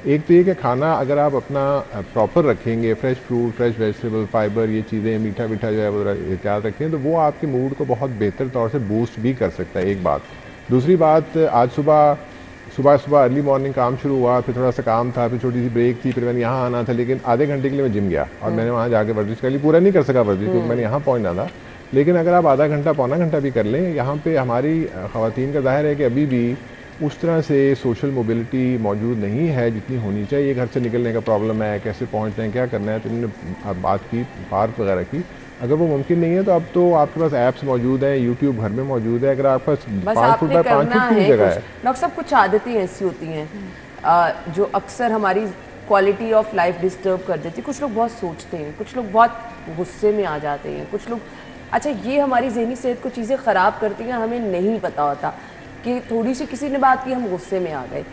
एक तो ये कि खाना अगर आप अपना प्रॉपर रखेंगे, fresh fruit, fresh vegetable, fibre, ये चीज़ें, मीठा मीठा जो है वो एहतियात रखें, तो वो आपके मूड को बहुत बेहतर तौर से बूस्ट भी कर सकता है, एक बात। दूसरी बात, आज सुबह अर्ली मॉर्निंग काम शुरू हुआ, फिर थोड़ा सा काम था, फिर छोटी सी ब्रेक थी, फिर मैंने यहाँ आना था, लेकिन आधे घंटे के लिए मैं जिम गया और मैंने वहाँ जाके वर्जिश कर ली, पूरा नहीं कर सका वर्जिश क्योंकि मैंने यहाँ पहुँचना था, लेकिन अगर आप आधा घंटा पौना घंटा भी कर लें, यहाँ पे हमारी ख़वातीन का ज़ाहिर है कि अभी भी उस तरह से सोशल मोबिलिटी मौजूद नहीं है जितनी होनी चाहिए। घर से निकलने का प्रॉब्लम है, कैसे पहुँचते हैं, क्या करना है, तो इन्होंने बात की पार्क वगैरह की। अगर वो मुमकिन नहीं है तो अब तो आपके पास ऐप्स मौजूद हैं, यूट्यूब घर में मौजूद है, अगर आपके पास 5 फुट बाय 5 फुट की जगह है। डॉक्टर साहब, कुछ आदतें ऐसी होती हैं जो अक्सर हमारी क्वालिटी ऑफ लाइफ डिस्टर्ब कर देती है। कुछ लोग बहुत सोचते हैं, कुछ लोग बहुत गुस्से में आ जाते हैं, कुछ लोग, अच्छा ये हमारी जहनी सेहत को चीज़ें ख़राब करती हैं, हमें नहीं पता होता कि थोड़ी सी किसी ने बात की हम गुस्से में आ गए।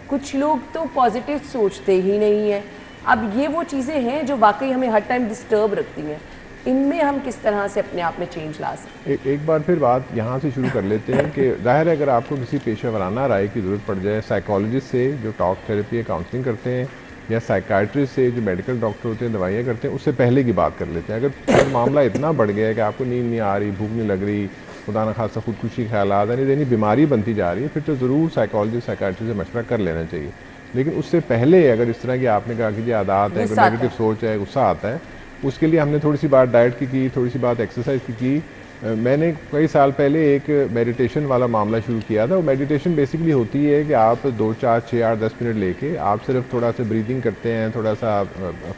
कुछ लोग तो पॉजिटिव सोचते ही नहीं हैं। अब ये वो चीज़ें हैं जो वाकई हमें हर टाइम डिस्टर्ब रखती हैं, इनमें हम किस तरह से अपने आप में चेंज ला सकते हैं? एक बार फिर बात यहाँ से शुरू कर लेते हैं कि ज़ाहिर है अगर आपको किसी पेशेवराना राय की ज़रूरत पड़ जाए, साइकोलॉजिस्ट से जो टॉक थेरेपी या काउंसलिंग करते हैं, या साइकाट्रिस्ट से जो मेडिकल डॉक्टर होते हैं दवाइयाँ करते हैं, उससे पहले की बात कर लेते हैं। अगर मामला इतना बढ़ गया है कि आपको नींद नहीं आ रही, भूख नहीं लग रही, खुदा न खासा खुदकुशी ख्यालात यानी बीमारी बनती जा रही है, फिर तो ज़रूर साइकोलॉजिस्ट साइकाट्रिस्ट से मशवरा कर लेना चाहिए। लेकिन उससे पहले अगर इस तरह की आपने कहा कि ये आदत है, नेगेटिव सोच है, गुस्सा आता है, उसके लिए हमने थोड़ी सी बात डाइट की, थोड़ी सी बात एक्सरसाइज की। मैंने कई साल पहले एक मेडिटेशन वाला मामला शुरू किया था। वो मेडिटेशन बेसिकली होती है कि आप 2, 4, 6, 8, 10 मिनट लेके आप सिर्फ थोड़ा सा ब्रीदिंग करते हैं, थोड़ा सा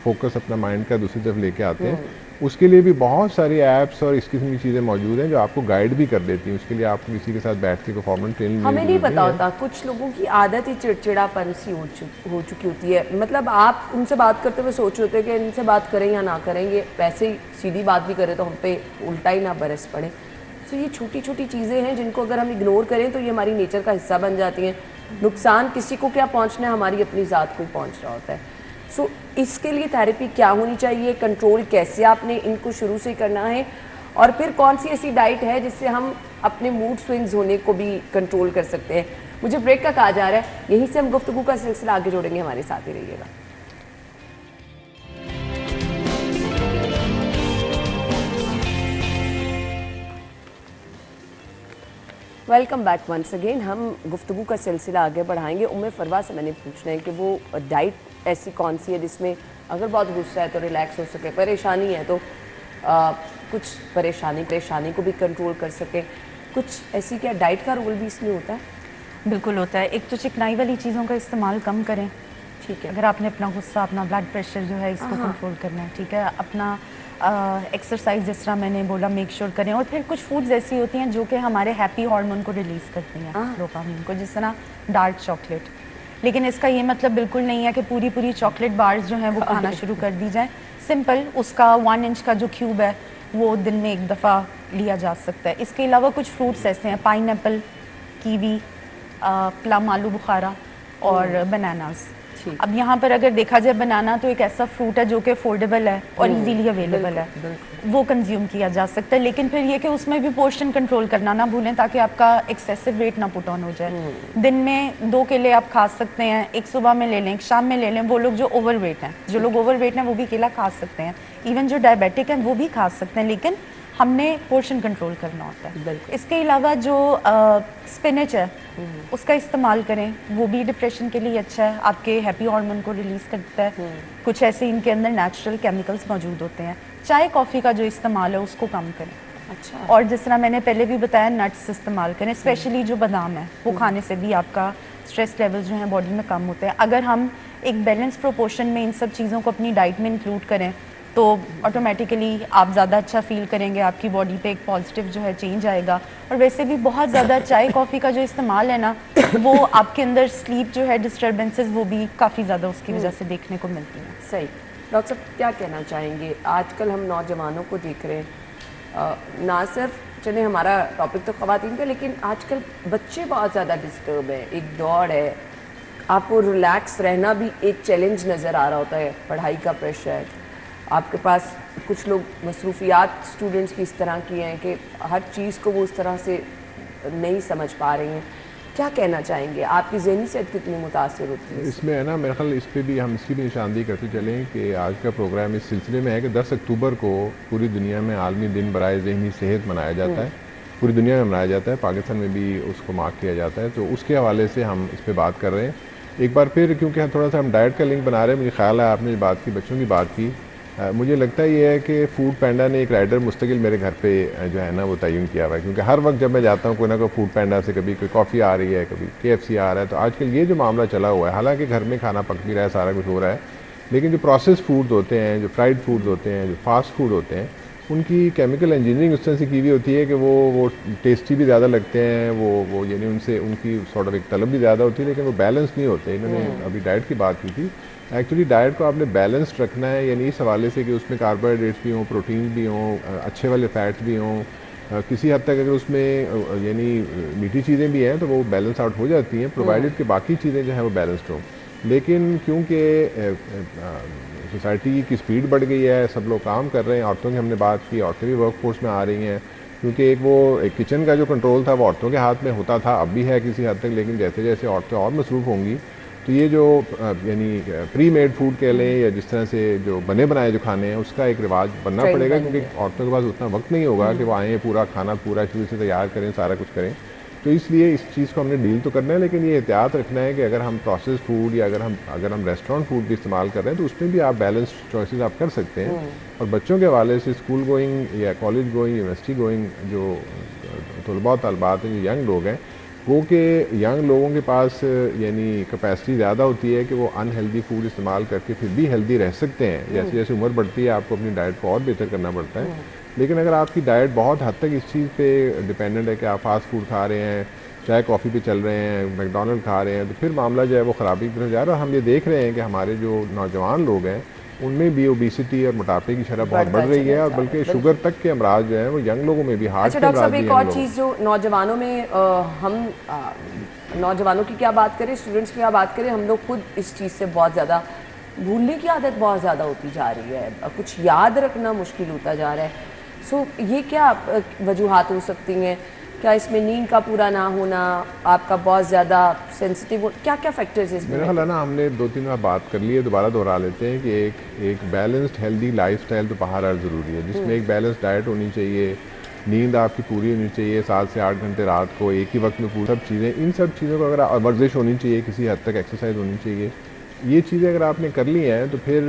फोकस अपना माइंड का दूसरी तरफ लेके आते हैं। उसके लिए भी बहुत सारी ऐप्स और इस किस्म की चीज़ें मौजूद हैं जो आपको गाइड भी कर देती हैं। उसके लिए आपको किसी के साथ बैठ के फॉर्मल ट्रेनिंग हमें नहीं पता होता, कुछ लोगों की आदत ही चिड़चिड़ापन सी हो चुकी होती है। मतलब आप उनसे बात करते हुए सोच रहे होते हैं कि इनसे बात करें या ना करें, ये वैसे ही सीधी बात भी करें तो हम पे उल्टा ही ना बरस पड़े। तो ये छोटी छोटी चीज़ें हैं जिनको अगर हम इग्नोर करें तो ये हमारी नेचर का हिस्सा बन जाती हैं। नुकसान किसी को क्या पहुँचना है, हमारी अपनी ज़ात को ही पहुँच रहा होता है। सो इसके लिए थेरेपी क्या होनी चाहिए, कंट्रोल कैसे आपने इनको शुरू से करना है, और फिर कौन सी ऐसी डाइट है जिससे हम अपने मूड स्विंग्स होने को भी कंट्रोल कर सकते हैं? मुझे ब्रेक का कहा जा रहा है, यहीं से हम गुफ्तगू का सिलसिला आगे जोड़ेंगे, हमारे साथ ही रहिएगा। Welcome back once again. हम गुफ्तगू का सिलसिला आगे बढ़ाएंगे। उम्मे फरवा से मैंने पूछना है कि वो डाइट ऐसी कौन सी है जिसमें अगर बहुत गुस्सा है तो रिलैक्स हो सके, परेशानी है तो कुछ परेशानी को भी कंट्रोल कर सके। कुछ ऐसी क्या डाइट का रोल भी इसमें होता है? बिल्कुल होता है। एक तो चिकनाई वाली चीज़ों का इस्तेमाल कम करें, ठीक है। अगर आपने अपना गुस्सा, अपना ब्लड प्रेशर जो है इसको कंट्रोल करना है, ठीक है। अपना एक्सरसाइज जिस तरह मैंने बोला मेक श्योर करें। और फिर कुछ फूड्स ऐसी होती हैं जो कि हमारे हैप्पी हार्मोन को रिलीज़ करती हैं, डोपामिन को, जिस तरह डार्क चॉकलेट। लेकिन इसका ये मतलब बिल्कुल नहीं है कि पूरी चॉकलेट बार्स जो हैं वो खाना शुरू कर दी जाए। सिंपल उसका 1 इंच का जो क्यूब है वो दिन में एक दफ़ा लिया जा सकता है। इसके अलावा कुछ फ्रूट्स ऐसे हैं, पाइनएप्पल, कीवी, प्लम, आलू बुखारा और बनानास। अब यहाँ पर अगर देखा जाए, बनाना तो एक ऐसा फ्रूट है जो कि अफोर्डेबल है और इजीली अवेलेबल है, वो कंज्यूम किया जा सकता है। लेकिन फिर ये कि उसमें भी पोर्शन कंट्रोल करना ना भूलें ताकि आपका एक्सेसिव वेट ना पुट ऑन हो जाए। दिन में 2 केले आप खा सकते हैं, एक सुबह में ले लें, एक शाम में ले लें। वो लोग जो ओवर वेट हैं, जो लोग ओवर वेट हैं वो भी केला खा सकते हैं। इवन जो डायबिटिक हैं वो भी खा सकते हैं, लेकिन हमने पोर्शन कंट्रोल करना होता है। इसके अलावा जो स्पिनच है उसका इस्तेमाल करें, वो भी डिप्रेशन के लिए अच्छा है, आपके हैप्पी हार्मोन को रिलीज़ करता है। कुछ ऐसे इनके अंदर नेचुरल केमिकल्स मौजूद होते हैं। चाय कॉफ़ी का जो इस्तेमाल है उसको कम करें। अच्छा। और जिस तरह मैंने पहले भी बताया, नट्स इस्तेमाल करें, स्पेशली जो बादाम है वो खाने से भी आपका स्ट्रेस लेवल जो है बॉडी में कम होते हैं। अगर हम एक बैलेंस प्रोपोर्शन में इन सब चीज़ों को अपनी डाइट में इंक्लूड करें तो ऑटोमेटिकली आप ज़्यादा अच्छा फील करेंगे, आपकी बॉडी पे एक पॉजिटिव जो है चेंज आएगा। और वैसे भी बहुत ज़्यादा चाय कॉफ़ी का जो इस्तेमाल है ना, वो आपके अंदर स्लीप जो है डिस्टर्बेंसेस वो भी काफ़ी ज़्यादा उसकी वजह से देखने को मिलती हैं। सही। डॉक्टर साहब क्या कहना चाहेंगे? आजकल हम नौजवानों को देख रहे हैं, ना सिर्फ चले हमारा टॉपिक तो ख़वातीन का, लेकिन आजकल बच्चे बहुत ज़्यादा डिस्टर्ब है, एक दौड़ है, आपको रिलैक्स रहना भी एक चैलेंज नज़र आ रहा होता है, पढ़ाई का प्रेशर, आपके पास कुछ लोग मसरूफियात स्टूडेंट्स की इस तरह की हैं कि हर चीज़ को वो उस तरह से नहीं समझ पा रही हैं। क्या कहना चाहेंगे? आपकी ज़हनी सेहत कितनी मुतासर होती है इसमें? है ना, मेरे ख्याल इस पर भी हम इसकी भी निशानदेही करते चलें कि आज का प्रोग्राम इस सिलसिले में है कि 10 अक्टूबर को पूरी दुनिया में आलमी दिन बराए ज़हनी सेहत मनाया जाता है। पूरी दुनिया में मनाया जाता है, पाकिस्तान में भी उसको मार्क किया जाता है। तो उसके हवाले से हम इस पर बात कर रहे हैं। एक बार फिर क्योंकि थोड़ा सा हम डाइट का लिंक बना रहे हैं, मुझे ख्याल है आपने बात की, बच्चों की बात की, मुझे लगता है ये है कि फूड पैंडा ने एक राइडर मुस्तकिल मेरे घर पे जो है ना वो तयन किया हुआ है, क्योंकि हर वक्त जब मैं जाता हूँ कोई ना कोई फूड पैंडा से कभी कोई कॉफ़ी आ रही है, कभी KFC आ रहा है। तो आजकल ये जो मामला चला हुआ है, हालांकि घर में खाना पक भी रहा है, सारा कुछ हो रहा है, लेकिन जो प्रोसेस फूड होते हैं, जो फ्राइड फूड्स होते हैं, जो फास्ट फूड होते हैं, उनकी केमिकल इंजीनियरिंग उस तरह से की हुई होती है कि वो टेस्टी भी ज़्यादा लगते हैं, वो यानी उनसे उनकी सॉर्ट ऑफ एक तलब भी ज़्यादा होती है, लेकिन वो बैलेंस नहीं होते। इन्होंने अभी डाइट की बात की थी, एक्चुअली डाइट को आपने बैलेंस्ड रखना है, यानी इस हवाले से कि उसमें कार्बोहाइड्रेट्स भी हों, प्रोटीन भी हों, अच्छे वाले फैट्स भी हों, किसी हद तक अगर उसमें यानी मीठी चीज़ें भी हैं तो वो बैलेंस आउट हो जाती हैं, प्रोवाइडेड कि बाकी चीज़ें जो हैं वो बैलेंस्ड हों। लेकिन क्योंकि सोसाइटी की स्पीड बढ़ गई है, सब लोग काम कर रहे हैं, औरतों की हमने बात की, औरतें भी वर्कफोर्स में आ रही हैं, क्योंकि एक किचन का जो कंट्रोल था वो औरतों के हाथ में होता था, अब भी है किसी हद तक, लेकिन जैसे जैसे औरतें और मसरूफ़ होंगी तो ये जो यानी प्री मेड फूड कह लें या जिस तरह से जो बने बनाए जो खाने हैं उसका एक रिवाज बनना पड़ेगा, क्योंकि औरतों के पास उतना वक्त नहीं होगा कि वो आएँ पूरा खाना पूरा शुरू से तैयार करें, सारा कुछ करें। तो इसलिए इस चीज़ को हमने डील तो करना है, लेकिन ये एहतियात रखना है कि अगर हम प्रोसेस फूड या अगर हम रेस्टोरेंट फूड भी इस्तेमाल कर रहे हैं तो उसमें भी आप बैलेंस चॉइसेस आप कर सकते हैं। और बच्चों के हवाले से स्कूल गोइंग या कॉलेज गोइंग, यूनिवर्सिटी गोइंग जो तलबा और तलबात हैं, जो यंग लोग हैं, वो कि यंग लोगों के पास यानी कैपेसिटी ज़्यादा होती है कि वो अनहेल्दी फूड इस्तेमाल करके फिर भी हेल्दी रह सकते हैं। जैसे जैसे उम्र बढ़ती है आपको अपनी डाइट को और बेहतर करना पड़ता है, लेकिन अगर आपकी डाइट बहुत हद तक इस चीज़ पे डिपेंडेंट है कि आप फास्ट फूड खा रहे हैं, चाय कॉफ़ी पे चल रहे हैं, मैकडोनल्ड खा रहे हैं, तो फिर मामला जो है वो ख़राबी की तरफ जा रहा है। और हम ये देख रहे हैं कि हमारे जो नौजवान लोग हैं उनमें भी ओबेसिटी और मोटापे की शरह बहुत बढ़ रही है, और बल्कि शुगर तक के अमराज जो है वो यंग लोगों में भी, हार्ट के डॉक्टर साहब, अमराज एक और चीज़ जो नौजवानों में हम नौजवानों की क्या बात करें, स्टूडेंट्स की क्या बात करें, हम लोग खुद इस चीज़ से बहुत ज़्यादा भूलने की आदत बहुत ज़्यादा होती जा रही है, कुछ याद रखना मुश्किल होता जा रहा है। सो ये क्या वजूहात हो सकती हैं? क्या इसमें नींद का पूरा ना होना, आपका बहुत ज़्यादा सेंसिटिव हो, क्या क्या फैक्टर्स है इसमें? मेरा ख्याल है ना, हमने 2-3 बार बात कर ली है, दोबारा दोहरा लेते हैं कि एक बैलेंस्ड हेल्दी लाइफस्टाइल तो बहरहाल ज़रूरी है, जिसमें एक बैलेंस्ड डाइट होनी चाहिए, नींद आपकी पूरी होनी चाहिए, 7 से 8 घंटे रात को एक ही वक्त में पूरी सब चीज़ें, इन सब चीज़ों को अगर वर्जिश होनी चाहिए, किसी हद तक एक्सरसाइज होनी चाहिए, ये चीज़ें अगर आपने कर ली हैं तो फिर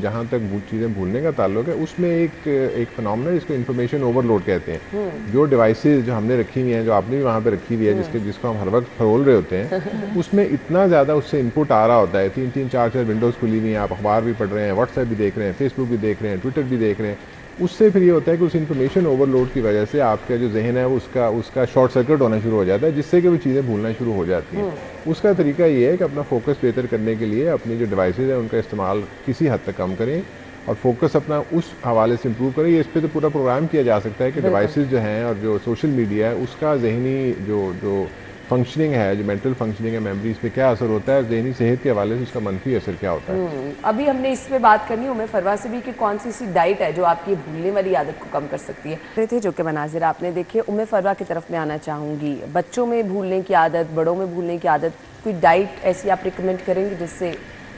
जहाँ तक वो चीज़ें भूलने का ताल्लुक है, उसमें एक फिनोमेना जिसको इन्फॉर्मेशन ओवरलोड कहते हैं। जो डिवाइसेस जो हमने रखी हुई हैं, जो आपने भी वहाँ पे रखी हुई है, जिसको हम हर वक्त फरोल रहे होते हैं, उसमें इतना ज़्यादा उससे इनपुट आ रहा होता है, 3-3, 4-4 विंडोज़ खुली हुई हैं, आप अखबार भी पढ़ रहे हैं, व्हाट्सएप भी देख रहे हैं, फेसबुक भी देख रहे हैं, ट्विटर भी देख रहे हैं, उससे फिर ये होता है कि उस इन्फॉर्मेशन ओवरलोड की वजह से आपका जो जहन है उसका शॉर्ट सर्किट होना शुरू हो जाता है, जिससे कि वो चीज़ें भूलना शुरू हो जाती हैं। उसका तरीका ये है कि अपना फोकस बेहतर करने के लिए अपनी जो डिवाइसेज हैं उनका इस्तेमाल किसी हद तक कम करें और फोकस अपना उस हवाले से इम्प्रूव करें। ये इस पर तो पूरा प्रोग्राम किया जा सकता है कि डिवाइसेज जो हैं और जो सोशल मीडिया है उसका जहनी जो फंक्शनिंग है, जो मेंटल फंक्शनिंग है, मेमोरीज पे क्या असर होता है, जहनी सेहत के हवाले से उसका मनफी असर क्या होता है। अभी हमने इस पे बात करनी उम्मे फरवा से भी कि कौन सी ऐसी डाइट है जो आपकी भूलने वाली आदत को कम कर सकती है। थे जो कि मनाजिर आपने देखे, उम्मे फरवा की तरफ मैं आना चाहूँगी। बच्चों में भूलने की आदत, बड़ों में भूलने की आदत, कोई डाइट ऐसी आप रिकमेंड करेंगे जिससे,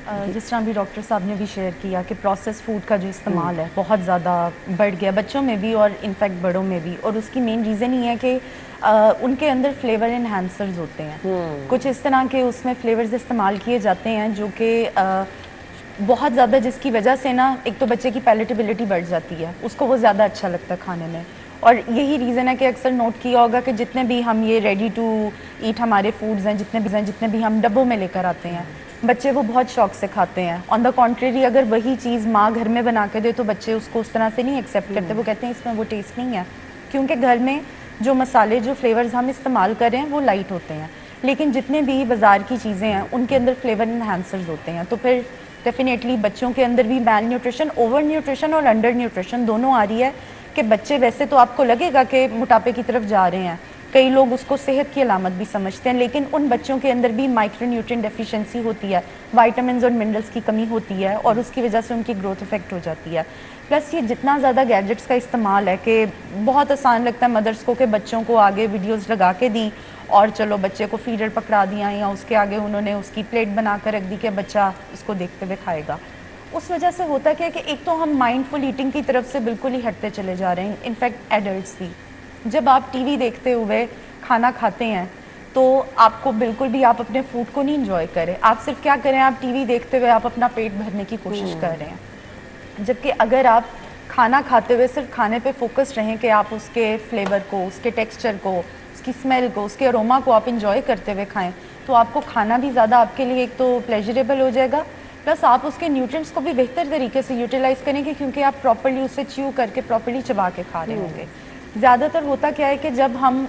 जिस तरह भी डॉक्टर साहब ने भी शेयर किया कि प्रोसेस फूड का जो इस्तेमाल है बहुत ज़्यादा बढ़ गया बच्चों में भी और इनफैक्ट बड़ों में भी, और उसकी मेन रीज़न ही है कि उनके अंदर फ्लेवर इन्हांसर्स होते हैं, कुछ इस तरह के उसमें फ्लेवर्स इस्तेमाल किए जाते हैं जो कि बहुत ज़्यादा, जिसकी वजह से ना एक तो बच्चे की पैलेटेबिलिटी बढ़ जाती है, उसको वो ज़्यादा अच्छा लगता है खाने में। और यही रीज़न है कि अक्सर नोट किया होगा कि जितने भी हम ये रेडी टू ईट हमारे फूड्स हैं, जितने भी हम डब्बों में लेकर आते हैं, बच्चे वो बहुत शौक से खाते हैं। ऑन द कॉन्ट्रेरी अगर वही चीज़ माँ घर में बना के दे तो बच्चे उसको उस तरह से नहीं एक्सेप्ट करते, वो कहते हैं इसमें वो टेस्ट नहीं है, क्योंकि घर में जो मसाले, जो फ्लेवर्स हम इस्तेमाल कर रहे हैं वो लाइट होते हैं। लेकिन जितने भी बाज़ार की चीज़ें हैं उनके अंदर फ्लेवर इन्हांसर्स होते हैं, तो फिर डेफिनेटली बच्चों के अंदर भी मैल न्यूट्रिशन, ओवर न्यूट्रिशन और अंडर न्यूट्रिशन दोनों आ रही है कि बच्चे, वैसे तो आपको लगेगा कि मोटापे की तरफ जा रहे हैं, कई लोग उसको सेहत की अलामत भी समझते हैं, लेकिन उन बच्चों के अंदर भी माइक्रोन्यूट्रिएंट डेफिशिएंसी होती है, विटामिन्स और मिनरल्स की कमी होती है और उसकी वजह से उनकी ग्रोथ इफेक्ट हो जाती है। प्लस ये जितना ज़्यादा गैजेट्स का इस्तेमाल है कि बहुत आसान लगता है मदर्स को कि बच्चों को आगे वीडियोज़ लगा के दी और चलो बच्चे को फीडर पकड़ा दिया या उसके आगे उन्होंने उसकी प्लेट बना कर रख दी कि बच्चा इसको देखते हुए खाएगा। उस वजह से होता क्या है कि एक तो हम माइंडफुल ईटिंग की तरफ से बिल्कुल ही हटते चले जा रहे हैं, इनफैक्ट एडल्ट्स भी। जब आप टीवी देखते हुए खाना खाते हैं तो आपको बिल्कुल भी, आप अपने फूड को नहीं इंजॉय करें, आप सिर्फ क्या करें, आप टीवी देखते हुए आप अपना पेट भरने की कोशिश कर रहे हैं। जबकि अगर आप खाना खाते हुए सिर्फ खाने पे फोकस रहें कि आप उसके फ्लेवर को, उसके टेक्सचर को, उसकी स्मेल को, उसके अरोमा को आप इंजॉय करते हुए खाएं, तो आपको खाना भी ज़्यादा आपके लिए एक तो प्लेजरेबल हो जाएगा, प्लस आप उसके न्यूट्रिएंट्स को भी बेहतर तरीके से यूटिलाइज करेंगे क्योंकि आप प्रॉपर्ली उसे च्यू करके प्रॉपर्ली चबा के खा रहे होंगे। ज़्यादातर होता क्या है कि जब हम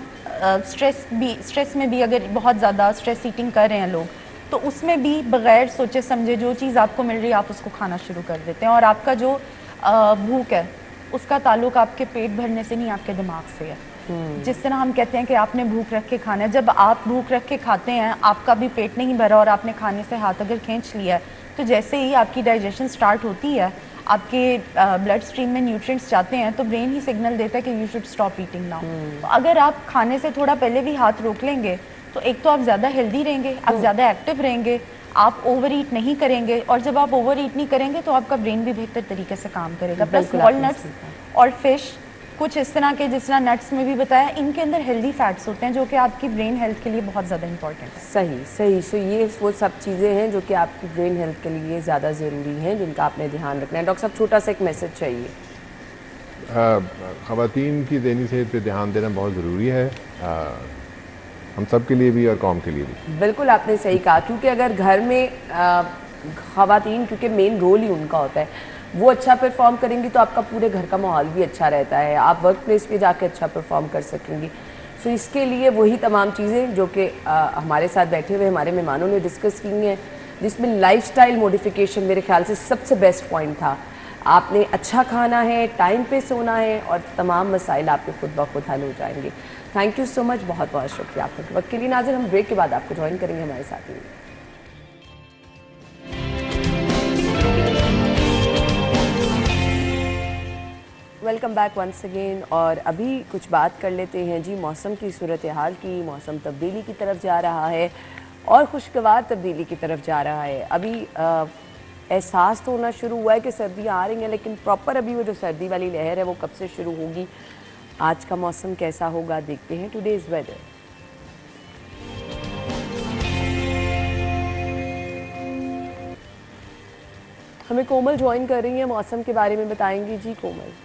स्ट्रेस में भी अगर बहुत ज़्यादा स्ट्रेस ईटिंग कर रहे हैं लोग, तो उसमें भी बग़ैर सोचे समझे जो चीज़ आपको मिल रही है आप उसको खाना शुरू कर देते हैं, और आपका जो भूख है उसका ताल्लुक आपके पेट भरने से नहीं, आपके दिमाग से है। जिस तरह हम कहते हैं कि आपने भूख रख के खाना है, जब आप भूख रख के खाते हैं आपका भी पेट नहीं भरा और आपने खाने से हाथ अगर खींच लिया है, तो जैसे ही आपकी डाइजेशन स्टार्ट होती है, आपके ब्लड स्ट्रीम में न्यूट्रिएंट्स जाते हैं, तो ब्रेन ही सिग्नल देता है कि you should stop eating now. तो अगर आप खाने से थोड़ा पहले भी हाथ रोक लेंगे तो एक तो आप ज़्यादा हेल्दी रहेंगे, आप ज़्यादा एक्टिव रहेंगे, आप ओवर ईट नहीं करेंगे, और जब आप ओवर ईट नहीं करेंगे तो आपका ब्रेन भी बेहतर तरीके से काम करेगा। प्लस वॉलनट्स और फिश कुछ इस तरह के, जिस तरह नट्स में भी बताया, इनके अंदर हेल्दी फैट्स होते हैं जो कि आपकी ब्रेन हेल्थ के लिए बहुत ज़्यादा इंपॉर्टेंट है। सही सही। सो ये वो सब चीज़ें हैं जो कि आपकी ब्रेन हेल्थ के लिए ज़्यादा ज़रूरी हैं, जिनका आपने ध्यान रखना है। डॉक्टर साहब, छोटा सा एक मैसेज चाहिए। ख़वातीन की ज़हनी सेहत पे ध्यान देना बहुत ज़रूरी है, हम सब के लिए भी और कौम के लिए भी। बिल्कुल आपने सही कहा, क्योंकि अगर घर में ख़वातीन, क्योंकि मेन रोल ही उनका होता है, वो अच्छा परफॉर्म करेंगी तो आपका पूरे घर का माहौल भी अच्छा रहता है, आप वर्क प्लेस पे जाके अच्छा परफॉर्म कर सकेंगी। सो इसके लिए वही तमाम चीज़ें जो कि हमारे साथ बैठे हुए हमारे मेहमानों ने डिस्कस की हैं, जिसमें लाइफस्टाइल मॉडिफिकेशन मेरे ख्याल से सबसे बेस्ट पॉइंट था। आपने अच्छा खाना है, टाइम पे सोना है, और तमाम मसाइल आपके खुद ब खुद हल हो जाएंगे। थैंक यू सो मच, बहुत बहुत शुक्रिया आपके वक्त के लिए। नाज़िर, हम ब्रेक के बाद आपको ज्वाइन करेंगे हमारे साथ में। Welcome back once again. और अभी कुछ बात कर लेते हैं जी मौसम की सूरत हाल की। मौसम तब्दीली की तरफ जा रहा है और खुशगवार तब्दीली की तरफ जा रहा है। अभी एहसास तो होना शुरू हुआ है कि सर्दियाँ आ रही हैं, लेकिन प्रॉपर अभी वो जो सर्दी वाली लहर है वो कब से शुरू होगी, आज का मौसम कैसा होगा, देखते हैं टुडेज वेदर। हमें कोमल ज्वाइन कर रही हैं, मौसम के बारे में बताएंगी जी कोमल।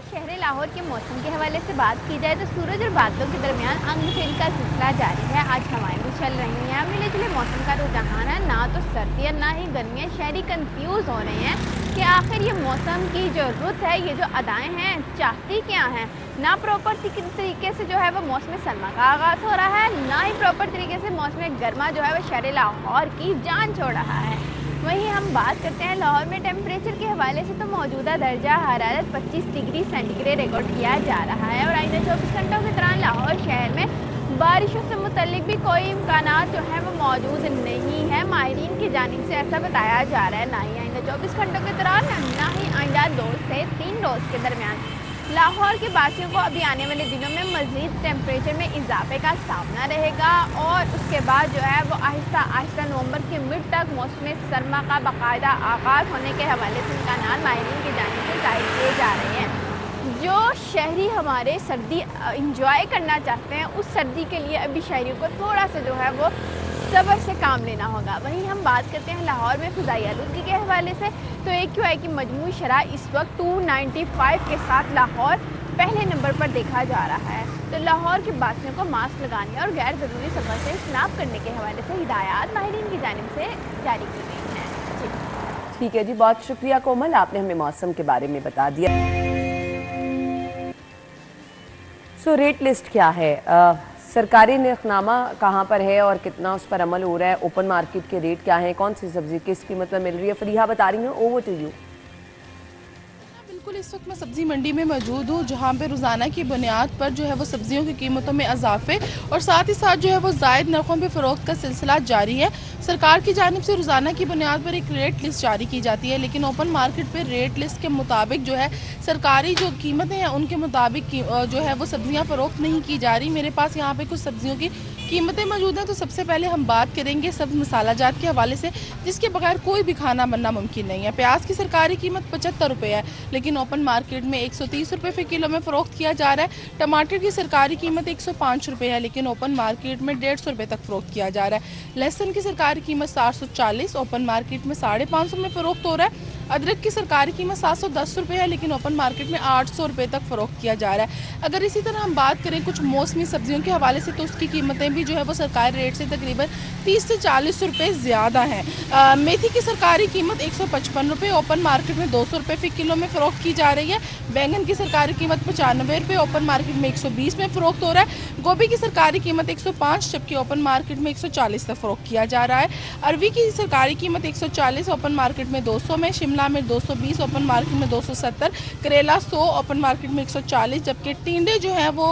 शहर लाहौर के मौसम के हवाले से बात की जाए तो सूरज और बादलों के दरमियान अंग-झेल का सिलसिला जारी है। आज हवाएं भी चल रही हैं, मिले जुले मौसम का रुझान है, ना तो सर्दियाँ ना ही गर्मियाँ। शहरी कंफ्यूज हो रहे हैं कि आखिर ये मौसम की जो रुत है, ये जो अदाएँ हैं, चाहती क्या हैं। ना प्रॉपर तरीके से जो है वो मौसम सरमा का आगाज़ हो रहा है, ना ही प्रॉपर तरीके से मौसम गर्मा जो है वो शहर लाहौर की जान छोड़ रहा है। वहीं हम बात करते हैं लाहौर में टेम्परेचर के हवाले से, तो मौजूदा दर्जा हरारत 25 डिग्री सेंटीग्रेड रिकॉर्ड किया जा रहा है, और आइंदा 24 घंटों के दौरान लाहौर शहर में बारिशों से मुतल्लिक भी कोई इम्कानात जो है वो मौजूद नहीं है। माहिरीन की जानिब से ऐसा बताया जा रहा है। ना ही आइंदा 24 घंटों के दौरान, ना ही आइंदा 2 से 3 रोज़ के दरमियान लाहौर के वासियों को अभी आने वाले दिनों में मज़ीद टेम्परेचर में इजाफे का सामना रहेगा, और उसके बाद जो है वो आहिस्ता आहिस्ता नवंबर के मिड तक मौसम सरमा का बाकायदा आगाज़ होने के हवाले से इम्कानात माहिरीन की जानिब से जाहिर किए जा रहे हैं। जो शहरी हमारे सर्दी इंजॉय करना चाहते हैं, उस सर्दी के लिए अभी शहरियों को थोड़ा सा जो है वो सब्र से काम लेना होगा। वहीं हम बात करते हैं लाहौर में फ़िज़ाई आलूदगी के हवाले से, तो AQI की मजमूई शरह इस वक्त 295 के साथ लाहौर पहले नंबर पर देखा जा रहा है। तो लाहौर के वासियों को मास्क लगाने और गैर ज़रूरी सफ़र से इज्तनाब करने के हवाले से हिदायत माहिरीन की जानिब से जारी की गई हैं। ठीक है जी, बहुत शुक्रिया कोमल, आपने हमें मौसम के बारे में बता दिया। सो रेट लिस्ट क्या है, सरकारी निर्खनामा कहाँ पर है और कितना उस पर अमल हो रहा है, ओपन मार्केट के रेट क्या हैं, कौन सी सब्जी किस कीमत में मिल रही है, फरीहा बता रही हूँ, ओवर टू यू। बिल्कुल, इस वक्त मैं सब्ज़ी मंडी में मौजूद हूँ, जहाँ पे रोज़ाना की बुनियाद पर जो है वो सब्जियों की कीमतों में इजाफे और साथ ही साथ जो है वो ज़ायद नरखों पे फ़रोख्त का सिलसिला जारी है। सरकार की जानिब से रोज़ाना की बुनियाद पर एक रेट लिस्ट जारी की जाती है, लेकिन ओपन मार्केट पर रेट लिस्ट के मुताबिक जो है सरकारी जो कीमतें हैं उनके मुताबिक जो है वो सब्ज़ियाँ फ़रोख्त नहीं की जा रही। मेरे पास यहाँ पर कुछ सब्ज़ियों की कीमतें मौजूद हैं। तो सबसे पहले हम बात करेंगे सब्ज़ मसाला जात के हवाले से, जिसके बगैर कोई भी खाना बनना मुमकिन नहीं है। प्याज की सरकारी कीमत 75 रुपये है, लेकिन ओपन मार्केट में 130 रुपये फ़ी किलो में फ़रोख्त किया जा रहा है। टमाटर की सरकारी कीमत 105 रुपये है, लेकिन ओपन मार्केट में 150 रुपये तक फ़रोख्त किया जा रहा है। लहसुन की सरकारी कीमत 740, ओपन मार्केट में 550 में फ़रोख्त हो रहा है। अदरक की सरकारी कीमत 710 रुपये है, लेकिन ओपन मार्केट में 800 रुपये तक फ़रोख्त किया जा रहा है। अगर इसी तरह हम बात करें कुछ मौसमी सब्जियों के हवाले से, तो उसकी कीमतें भी जो है वो सरकारी रेट से तकरीबन 30 से 40 रुपये ज़्यादा हैं। मेथी की सरकारी कीमत 155 रुपये, ओपन मार्केट में 200 रुपये फ़ी किलो में फ़रोख्त की जा रही है। बैंगन की सरकारी कीमत 95 रुपये, ओपन मार्केट में 120 में फ़रोख्त हो रहा है। गोभी की सरकारी कीमत 105, जबकि ओपन मार्केट में 140 तक फ़रोख्त किया जा रहा है। अरवी की सरकारी कीमत 140, ओपन मार्केट में 200 में। शिमला मिर्च 220, ओपन मार्केट में 270। करेला 100, ओपन मार्केट में 140, जबकि टिंडे जो है वो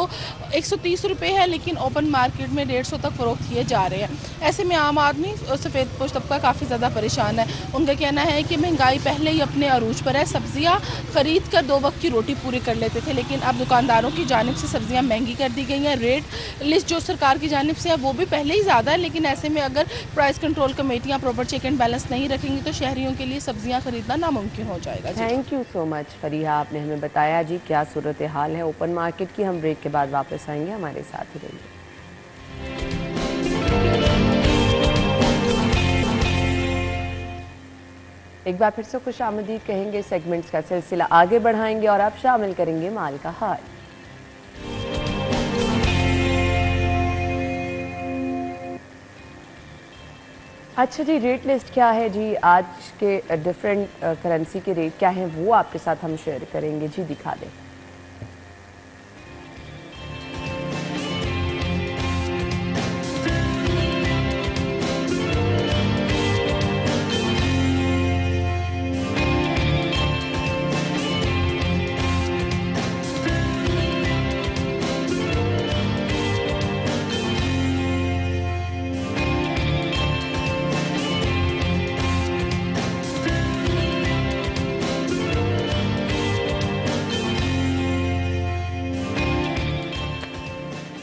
130 रुपये है, लेकिन ओपन मार्केट में 150 तक फ़रोख्त किए जा रहे हैं। ऐसे में आम आदमी सफ़ेद पोश तबका काफ़ी ज़्यादा परेशान है। उनका कहना है कि महंगाई पहले ही अपने अरूज पर है। सब्जियां खरीद कर 2 वक्त की रोटी पूरी कर लेते थे, लेकिन अब दुकानदारों की जानिब से सब्जियां महंगी कर दी गई हैं। रेट लिस्ट जो सरकार की जानिब से है वो भी पहले ही ज़्यादा है, लेकिन ऐसे में अगर प्राइस कंट्रोल कमेटियाँ प्रॉपर चेक एंड बैलेंस नहीं रखेंगी तो शहरियों के लिए सब्जियाँ खरीदना नामुमकिन हो जाएगा। Thank you so much Fariha, आपने हमें बताया जी क्या सूरत हाल है ओपन मार्केट की। हम ब्रेक के बाद वापस आएंगे, हमारे साथ ही रहिए। एक बार फिर से खुशामदीद कहेंगे, सेगमेंट्स का सिलसिला आगे बढ़ाएंगे और अब शामिल करेंगे माल का हाल। अच्छा जी, रेट लिस्ट क्या है जी, आज के डिफरेंट करेंसी के रेट क्या हैं वो आपके साथ हम शेयर करेंगे जी, दिखा दें।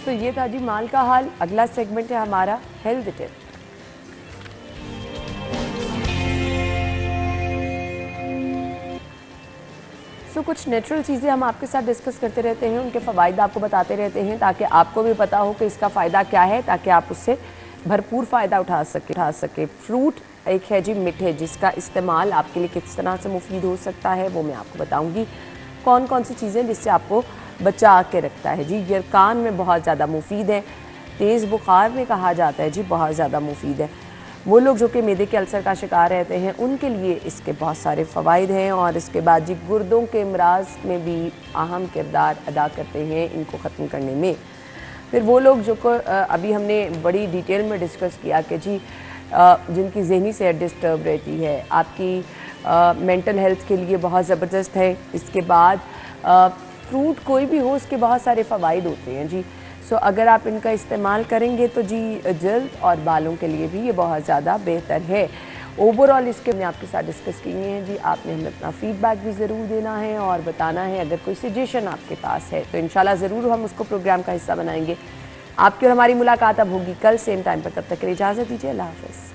तो ये था जी माल का हाल। अगला सेगमेंट है हमारा हेल्थ टिप। कुछ नेचुरल चीज़ें हम आपके साथ डिस्कस करते रहते हैं, उनके फ़वाइद आपको बताते रहते हैं ताकि आपको भी पता हो कि इसका फ़ायदा क्या है, ताकि आप उससे भरपूर फ़ायदा उठा सके। फ्रूट एक है जी मिठे, जिसका इस्तेमाल आपके लिए किस तरह से मुफीद हो सकता है वो मैं आपको बताऊँगी। कौन कौन सी चीज़ें जिससे आपको बचा के रखता है जी। यरकान में बहुत ज़्यादा मुफीद है। तेज़ बुखार में कहा जाता है जी बहुत ज़्यादा मुफीद है। वो लोग जो कि मैदे के अल्सर का शिकार रहते हैं उनके लिए इसके बहुत सारे फ़वाइद हैं। और इसके बाद जी गुर्दों के अमराज में भी अहम किरदार अदा करते हैं इनको ख़त्म करने में। फिर वो लोग जो को अभी हमने बड़ी डिटेल में डिस्कस किया कि जी जिनकी ज़हनी सेहत डिस्टर्ब रहती है, आपकी मेंटल हेल्थ के लिए बहुत ज़बरदस्त है। इसके बाद फ्रूट कोई भी हो उसके बहुत सारे फ़वाइद होते हैं जी। सो अगर आप इनका इस्तेमाल करेंगे तो जी जल्द और बालों के लिए भी ये बहुत ज़्यादा बेहतर है। ओवरऑल इसके हमने आपके साथ डिस्कस किए हैं जी। आपने हमें अपना फ़ीडबैक भी ज़रूर देना है और बताना है। अगर कोई सजेशन आपके पास है तो इंशाल्लाह ज़रूर हम उसको प्रोग्राम का हिस्सा बनाएंगे। आपकी और हमारी मुलाकात अब होगी कल सेम टाइम पर, तब तक के लिए इजाज़त दीजिए। अल्लाह हाफ़िज़।